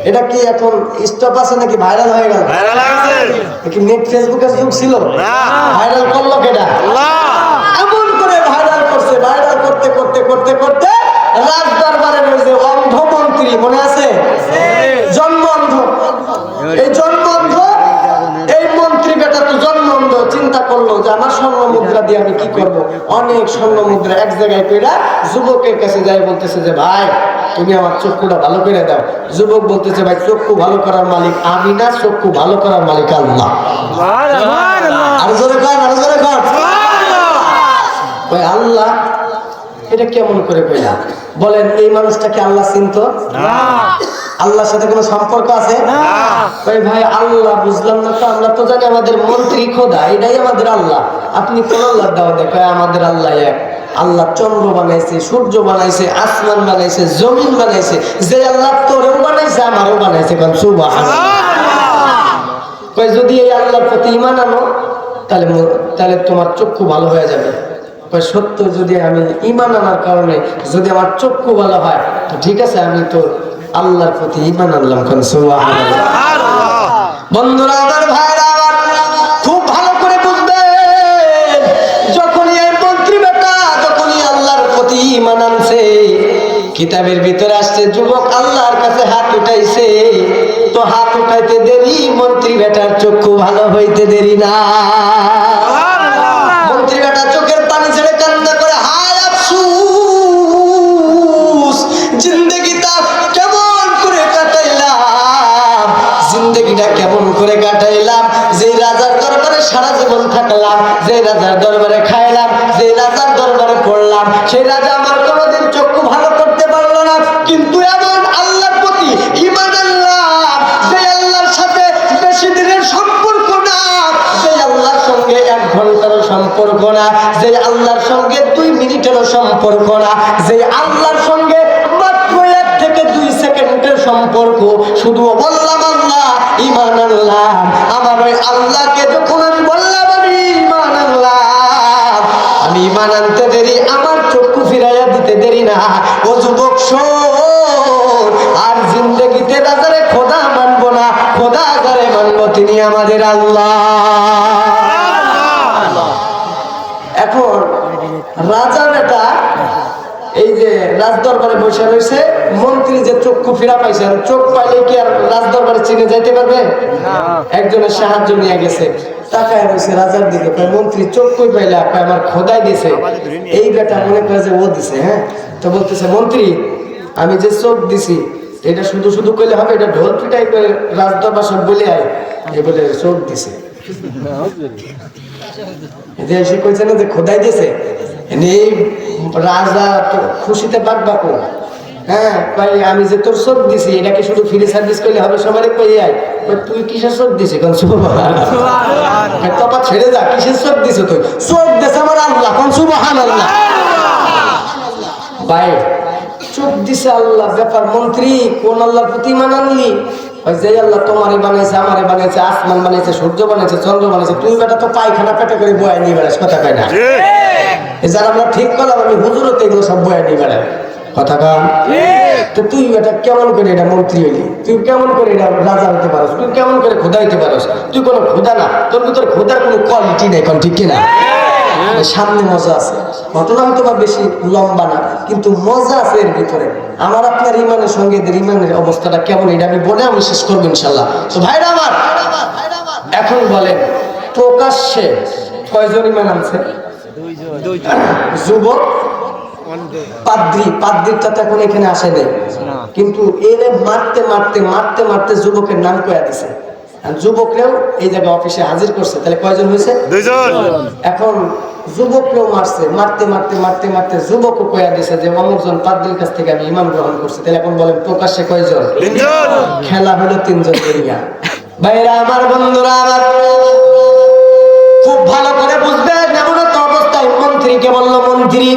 এটা কি এখন স্টপ আছে নাকি ভাইরাল হয়ে গেল? কি নেট ফেসবুকের যুগ ছিল? ভাইরাল করলো কেডা? এমন করে ভাইরাল করছে, ভাইরাল করতে করতে করতে করতে রাজ দরবারের ওই যে অন্ধ মন্ত্রী, মনে আছে? জন্ম অন্ধ। এই জন্ম অন্ধ, এই মন্ত্রী বেটা তো জন্ম অন্ধ। চিন্তা করলো যে আমার স্বর্ণ মুদ্রা দিয়ে আমি কি করব। অনেক স্বর্ণ মুদ্রা এক জায়গায় পেড়া যুবকের কাছে যাই বলতেছে যে ভাই তুমি আমার চক্ষুটা ভালো করে দাও। যুবক বলতেছে ভাই চক্ষু ভালো করার মালিক আমি না, চক্ষু ভালো করার মালিক আল্লাহ। আরো জোরে কর, আরো জোরে কর। আল্লাহ এটা কেমন করে কইলা? বলেন এই মানুষটাকে আল্লাহ চিনতো? আল্লাহর সাথে কোনো সম্পর্ক আছে? ভাই আল্লাহ বুঝলাম না তো। আমরা তো জানি আমাদের মন্ত্রী খোদা, এটাই আমাদের আল্লাহ। আপনি কোন আল্লাহর দাওয়াত দেন? আমাদের আল্লাহ এক। আল্লাহ চন্দ্র বানাইছে, সূর্য বানাইছে, আসমান বানাইছে, জমিন বানাইছে। যে আল্লাহ তোরেও বানাইছে, আমারও বানাইছে। সুবহানাল্লাহ। যদি এই আল্লাহর প্রতি ঈমান আনো তাহলে তোমার চক্ষু ভালো হয়ে যাবে। সত্য যদি আমি ঈমান আনার কারণে যদি আমার চক্ষু ভালো হয় তো ঠিক আছে, আমি তো আল্লাহর প্রতি ঈমান আনলাম। সুবহানাল্লাহ। বন্ধুরা আমার, ভাইরা আমার, খুব ভালো করে বুঝবেন, যখনই এই মন্ত্রী বেটা যখনই আল্লাহর প্রতি ঈমান আনছে, কিতাবের ভিতরে আসছে যুবক আল্লাহর কাছে হাত উঠাইছে, তো হাত উঠাইতে দেরি, মন্ত্রী বেটার চক্ষু ভালো হইতে দেরি না। মন্ত্রী বেটা চোখের পানি ছেড়ে কান্না করে, হায় আফসোস, জিন্দেগিটা কেমন করে কাটাইলাম, জিন্দেগিটা কেমন করে কাটাইলাম। যে রাজার দরবারে সারা জীবন থাকলাম, যে রাজার দরবারে খাইলাম, যে রাজার দরবারে পড়লাম, সেই রাজা আমার কোনোদিন চক্ষু ভালো করতে পারলো না। কিন্তু এমন আল্লাহর প্রতি ঈমান আনলাম, যে আল্লাহর সাথে বেশি দিনের সম্পর্ক না, যে আল্লাহর সঙ্গে 1 ঘন্টারও সম্পর্ক না, যে আল্লাহর সঙ্গে 2 মিনিটেরও সম্পর্ক না, যে আল্লাহর সঙ্গে মাত্র 1 থেকে 2 সেকেন্ডের সম্পর্ক। শুধু বললাম আল্লাহ, ঈমান আনলাম। আমার ওই আল্লাহকে যখন আমি বললাম আমি ঈমান আনলাম, আমি ঈমান আনতে দেরি, আমার চক্ষু ফিরাইয়া দিতে দেরি না। ও যুবক শোন, আর জিন্দেগিতে রাজারে খোদা মানবো না, খোদা যারে মানবো তিনি আমাদের আল্লাহ। এখন রাজা বেটা এই যে রাজদরবারে বসে রয়েছে, মন্ত্রী যে চক্ষু ফিরা পাইছে, চোখ পাইলে কি আর রাজদরবারে চিনে যাইতে পারবে? একজনের সাহায্য নিয়ে গেছে, তাকায় রয়েছে রাজার দিকে। মন্ত্রী চোখ কই পাইলা? আমার খোদাই দিছে। এই বেটা মনে করে যে ও দিছে। হ্যাঁ, তো বলতেছে মন্ত্রী আমি যে চোখ দিছি এটা শুধু শুধু কইলে হবে, এটা ঢোল পিটাই করে রাজদরবার সব বলে আয় এ বলে চোখ দিছে। যে এসে কইছে না যে খোদাই দিয়েছে, এই রাজা তো খুশিতে বাকবাকো। হ্যাঁ ভাই আমি যে তোর চোখ দিছি এটাকে শুধু ফ্রি সার্ভিস করলে হবে, সবাই কই আয় তুই কিসের চোখ দিছি কোন তফা ছেড়ে যা, কিসের চোখ দিছ তুই? চোখ দিছে আমার আল্লাহ, কোন সুবহানাল্লাহ। ভাই চোখ দিছে আল্লাহ, ব্যাপার মন্ত্রী কোন আল্লাহর প্রতি ঈমান আনলি? ওই যে আল্লাহ তোমারে বানাইছে, আমারে বানাইছে, আসমান বানাইছে, সূর্য বানাইছে, চন্দ্র বানাইছে, তুই বেটা তো পায়খানা পেটে করে বয়া নিয়ে বেড়াস, কথা কয় না? যারা আমরা ঠিক করলাম আমি হুজুরতে এগুলো সব বয়া নিয়ে বেড়াই, কথা কম। তো তুই এটা কেমন করে এটা মন্ত্রী হইলি? তুই কেমন করে এটা রাজা হইতে পারস? তুই কেমন করে খোদা হইতে পারস? তুই কোনো খোদা না, তোর ভিতরে খোদার কোনো কোয়ালিটি নেই, কোন ঠিক কিনা? সামনে মজা আছে, ঘটনা হয়তো বা বেশি লম্বা না, কিন্তু মজা আছে এর ভিতরে। আমার আপনার ইমানের সঙ্গে এদের ইমানের অবস্থাটা কেমন এটা আমি বলে আমি শেষ করবো ইনশাল্লাহ। তো ভাইরা আমার, এখন বলেন প্রকাশ্যে কয়জন ইমান আনছে? যুবক পাদ্রিটা তো এখন এখানে আসে নাই, কিন্তু এনে মারতে মারতে মারতে মারতে যুবকের নাম কয়া দিছে, যুবকরাও এই জায়গায় অফিসে হাজির করছে। তাহলে কয়জন হয়েছে? 2 জন। এখন যুবকরাও মারছে, মারতে মারতে মারতে মারতে যুবকও কয়া দিছে যে অমুকজন পাদ্রির কাছ থেকে আমি ইমাম গ্রহণ করছি। তাহলে এখন বলেন প্রকাশ্যে কয়জন? 3 জন। খেলা হলো 3 জন দুনিয়া। ভাইরা আমার, বন্ধুরা আমার, খুব ভালো করে বুঝবেন। এমন একটা অবস্থায় মন্ত্রীকে বলল, মন্ত্রী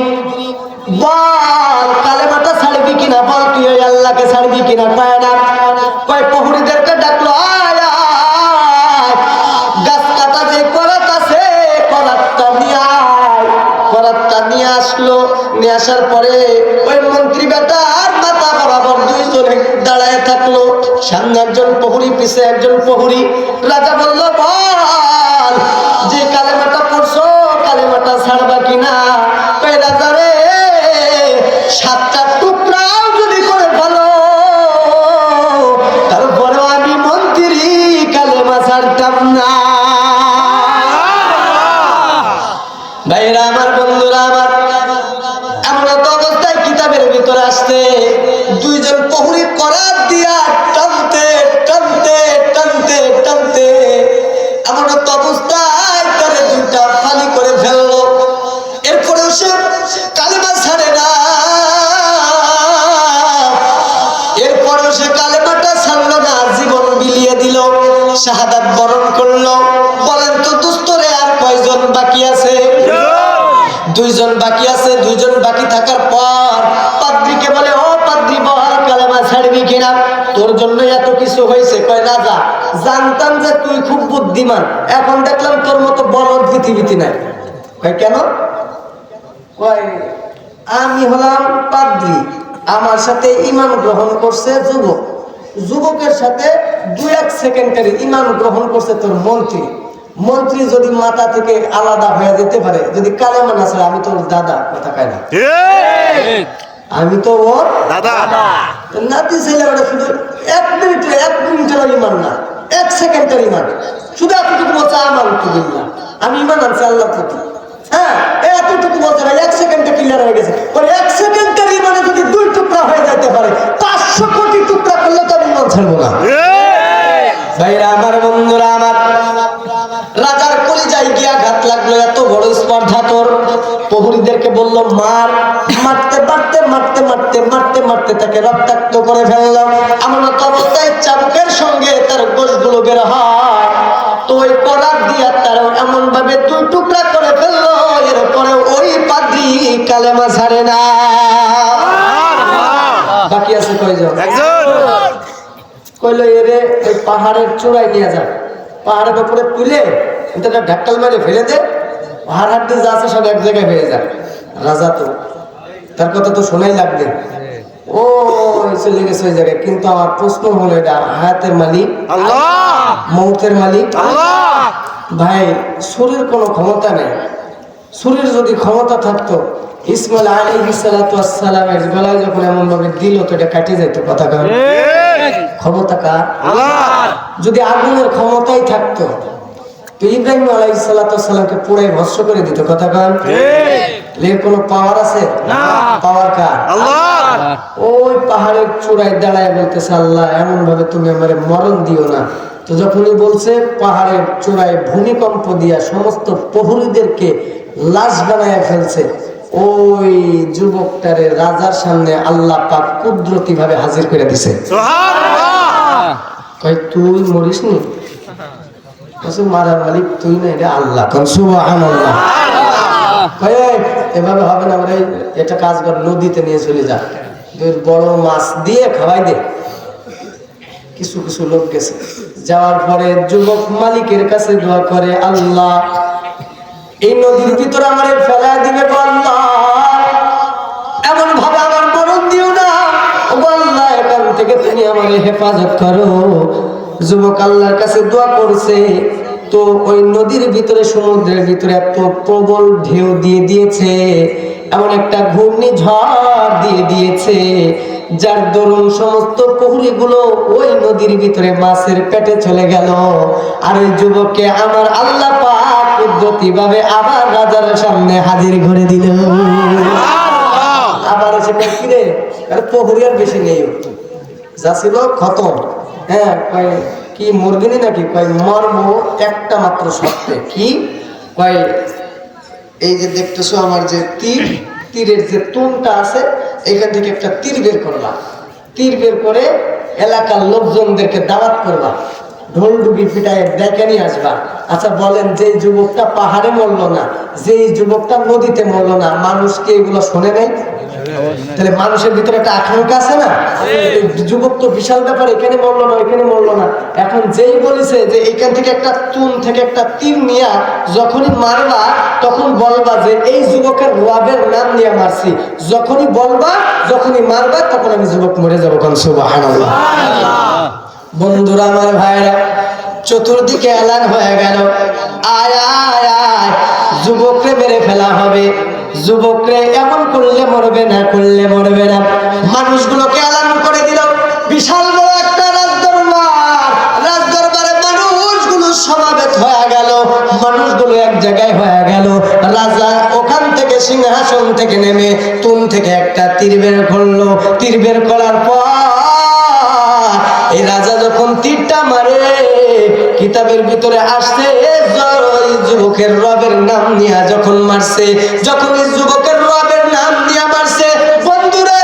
বল কালেমাটা ছাড়বি কিনা, বল তুই ওই আল্লাহকে ছাড়বি কিনা? কয় না। কয় প্রহরীদেরকে ডাকলো, আয় আয়, গাছ কাটা যে করাত আছে করাতটা নিয়ে আয়। করাতটা নিয়ে আসলো, নিয়ে আসার পরে ওই মন্ত্রী বেটা আর মাথা বরাবর 2 জনে দাঁড়ায় থাকলো, সামনে একজন প্রহরী, পিছে একজন প্রহরী। রাজা বলল, বল যে কালেমাটা পড়ছো কালেমাটা ছাড়বা কিনা? কয় রাজা রে, 7টা টুকরাও যদি করে ভালো তারপরেও আমি মন্ত্রী কালেমা ছাড়তাম না। ভাইরা আমার, বন্ধুরা আমার, এমন একটা অবস্থায় কিতাবের ভিতরে আসছে 2 জন প্রহরী করাত দিয়া টানতে টানতে টানতে টানতে এমন একটা অবস্থায় তারে 2টা ফালি করে ফেললো। এরপরেও সে কালেমা ছাড়ে না, এরপরেও সে কালেমাটা ছাড়লো না, জীবন বিলিয়ে দিল, শাহাদাত বরণ করলো। বলেন তো দোস্তরে আর কয়জন বাকি আছে? 2 জন বাকি আছে। 2 জন বাকি থাকার পর পাদ্রীকে বলে, ও পাদ্রী বল কালেমা ছাড়বি কিনা? তোর জন্য এত কিছু হয়েছে। কয় রাজা, জানতাম যে তুই খুব বুদ্ধিমান, এখন দেখলাম তোর মতো বলদ পৃথিবীতে নাই। কয় কেন? কয় আমি হলাম পাদ্রী, আমার সাথে ঈমান গ্রহণ করছে যুবক, যুবকের সাথে 2-1 সেকেন্ডের ঈমান গ্রহণ করছে তোর মন্ত্রী। মন্ত্রী যদি মাথা থেকে আলাদা হয়ে যেতে পারে, যদি কালেমা না ছাড়ে, আমি তোর দাদা, কথা কয় না? আমি তো ওর দাদা। নাতি ছেলে ওটা শুধু 1 মিনিটের ঈমান না, 1 সেকেন্ডের ঈমান, শুধু এতটুকু বলছে আমানতুবিল্লাহ, আমি ঈমান আনছি আল্লাহর প্রতি। হ্যাঁ, এতটুকু বলছে ভাই, 1 সেকেন্ডে ক্লিয়ার হয়ে গেছে। 1 সেকেন্ডের ঈমানে যদি 2 টুকরা হয়ে যেতে পারে, 500 কোটি টুকরা করলে তো আমি ঈমান ছাড়বো না। ভাইরা আমার, বন্ধুরা আমার, রাজার কলিজায় গিয়ে আঘাত লাগলো, এত বড় স্পর্ধা তোর। প্রহরীদেরকে বলল, মার। মারতে মারতে মারতে মারতে মারতে মারতে তাকে রক্তাক্ত করে ফেললো। এমন একটা অবস্থায় চাবুকের সঙ্গে তার গোশগুলো বের হয়, তো ওই করাত দিয়া তার এমন ভাবে 2 টুকরা করে ফেললো। এরপরে ওই পাদ্রী কালেমা ছাড়ে না। বাকি আছে কয়জন? 1 জন। কইলো, এরে ওই পাহাড়ের চূড়ায় নিয়ে যা, পাহাড়ের উপরে তুলে এটা ঢাক্কাল মেরে ফেলে দে, পাহাড় হাড্ডি যা আছে সব এক জায়গায় হয়ে যায়। রাজা তো তার কথা তো শোনাই লাগবে, ও চলে গেছে ওই জায়গায়। কিন্তু আমার প্রশ্ন হলো, এটা হায়াতের মালিক আল্লাহ, মৌতের মালিক আল্লাহ। ভাই, শরীর কোনো ক্ষমতা নেই। শরীর যদি ক্ষমতা থাকতো, ইসমাইল আলাইহিস সালাতু ওয়াস সালামের গলায় যখন এমন ভাবে দিল তো এটা কাটে যেত, কথা কয়। ক্ষমতা কার? আল্লাহর। যদি আগুনের ক্ষমতাই থাকতো তো ইব্রাহিম আলাইহিস সালাতু ওয়াস সালামকে পুরাই ভস্ম করে দিত, কথা কয়। এর কোনো পাওয়ার আছে? না। পাওয়ার কার? আল্লাহ। ওই পাহাড়ের চূড়ায় দাঁড়ায় বলতেছে, আল্লাহ এমন ভাবে তুমি আমারে মরণ দিও না। তো যখনই বলছে, পাহাড়ের চূড়ায় ভূমিকম্প দিয়া সমস্ত প্রহরীদেরকে লাশ বানায় ফেলছে। ওই যুবকটারে রাজার সামনে আল্লাহ পাক কুদরতি ভাবে হাজির করে দিছে। কয় তুই মরিস নি? মারার মালিক তুই না, এটা আল্লাহ। সুবহানাল্লাহ। এভাবে হবে না, আমরা এটা কাজ কর, নদীতে নিয়ে চলে যা, বড় মাছ দিয়ে খাওয়াই দে। কিছু কিছু লোক গেছে, যাওয়ার পরে যুবক মালিকের কাছে দোয়া করে, আল্লাহ এই নদীর ভিতরে আমার ফেলা দিবে, আল্লাহ এমন ভাবে আমার মরণ দিও না, আল্লাহ এখান থেকে তুমি আমার হেফাজত করো। যুবক আল্লাহর কাছে দোয়া করছে, তো ওই নদীর ভিতরে, সমুদ্রের ভিতরে এত প্রবল ঢেউ দিয়ে দিয়েছে, এমন একটা ঘূর্ণিঝড় দিয়ে দিয়েছে, যার দরুন সমস্ত প্রহরীগুলো ওই নদীর ভিতরে মাছের পেটে চলে গেল। আর ওই যুবককে আমার আল্লাহ পাক কুদরতি ভাবে আবার রাজার সামনে হাজির করে দিল। আবার এসে কিরে, আর প্রহরী আর বেশি নেই, যা ছিল খতম। হ্যাঁ, কয় কি মরবিনি নাকি? কয় মর্ম একটা মাত্র সত্যি। কি কয়, এই যে দেখতেছো আমার যে তীরের যে তুনটা আছে, এখান থেকে একটা তীর বের করবা, তীর বের করে এলাকার লোকজনদেরকে দাওয়াত করবা, ঢোল ডুবি পিটায় ডেকে নিয়ে আসবা। আচ্ছা বলেন, যে যুবকটা পাহাড়ে মরলো না, যে যুবকটা নদীতে মরলো না, মানুষ কি এগুলো শোনে নাই? তাহলে মানুষের ভিতরে একটা আকাঙ্ক্ষা আছে না? যুবক তো বিশাল ব্যাপার, এখানে মরলো না, এখানে মরলো না। এখন যেই বলেছে যে এখান থেকে একটা তুন থেকে একটা তীর নিয়ে যখনই মারবা, তখন বলবা যে এই যুবকের রবের নাম নিয়ে মারছি। যখনই বলবা, যখনই মারবা, তখন আমি যুবক মরে যাবো। সুবহানাল্লাহ। বন্ধুরা আমার, ভাইরা, চতুর্দিকে এলান হয়ে গেল, আয় আয় আয়, যুবকরে মেরে ফেলা হবে, যুবকরে এমন করলে মরবে না, করলে মরবে না। মানুষগুলোকে এলান করে দিল, বিশাল বড় একটা রাজদরবার, রাজদরবারে মানুষগুলো সমাবেত হয়ে গেল, মানুষগুলো এক জায়গায় হয়ে গেল। রাজা ওখান থেকে সিংহাসন থেকে নেমে তুন থেকে একটা তীর বের করলো। তীর বের করার পর এই রাজা যখন তীরটা মারে, কিতাবের ভিতরে আসছে যুবকের রবের নাম নিয়ে যখন মারছে, যখন এই যুবকের রবের নাম নিয়ে মারছে, বন্ধুরে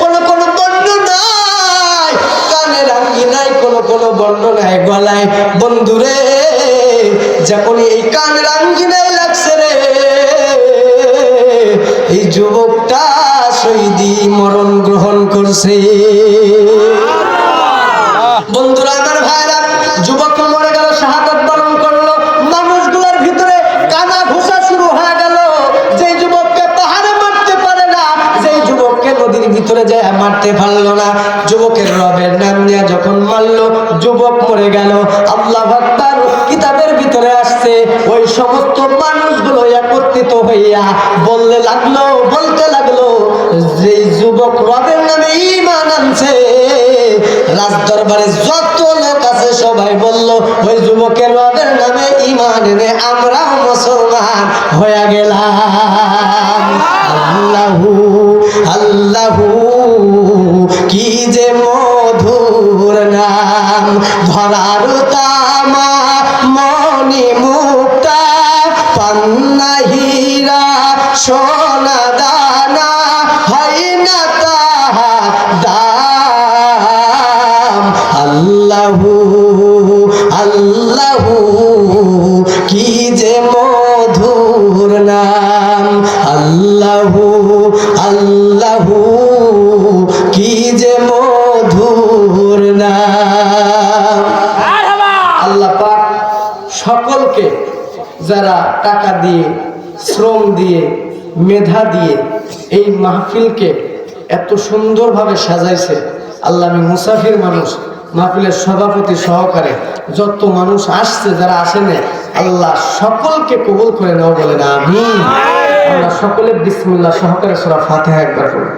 কোন কোন বর্ণনায় কানের আঙ্গিনায়, কোন কোন বর্ণনায় গলায়, বন্ধুরে যখন এই কানের আঙ্গিনায় লাগছে রে, এই যুবকটা শহীদি মরণ গ্রহণ করছে। বন্ধুরা আমার, ভাইরা, যুবক মরে গেল, শাহাদাত বরণ করলো। মানুষগুলোর ভিতরে কানা ঘুষা শুরু হয়ে গেল। যে যুবককে পাহাড়ে মারতে পারে না, যে যুবককে নদীর ভিতরে যায় মারতে পারলো না, যুবকের রবের নাম নিয়ে যখন মারলো, যুবক মরে গেল। আল্লাহু আকবার। কিতাবের ভিতরে আসছে, ওই সমস্ত মানুষগুলো একত্রিত হইয়া বলতে লাগলো, যে যুবক রবের নামে ঈমান আনছে, রাজদরবারে যত লোক আছে সবাই বলল, ওই যুবকের রবের নামে ঈমান এনে আমরা মুসলমান হয়ে গেলাম। আল্লাহু আল্লাহু কি যে মধুর নাম, ধরার তামা মণি মুক্তা, পান্না হীরা সোনা দানা, হয় না তাহা দাম। আল্লাহু আল্লাহু কি যে মধুর নাম, আল্লাহু আল্লাহু কি যে মধুর নাম। আল্লাহ পাক সকলকে, যারা টাকা দিয়ে, শ্রম দিয়ে, মেধা দিয়ে এই মাহফিলকে এত সুন্দরভাবে সাজাইছে, আল্লাহ, আমি মুসাফির মানুষ, মাহফিলের সভাপতি সহকারে যত মানুষ আসছে, যারা আসেনি, আল্লাহ সকলকে কবুল করে নাও, বলে না আমিন। আমরা সকলে বিসমিল্লাহ সহকারে সূরা ফাতিহা একবার পড়ি।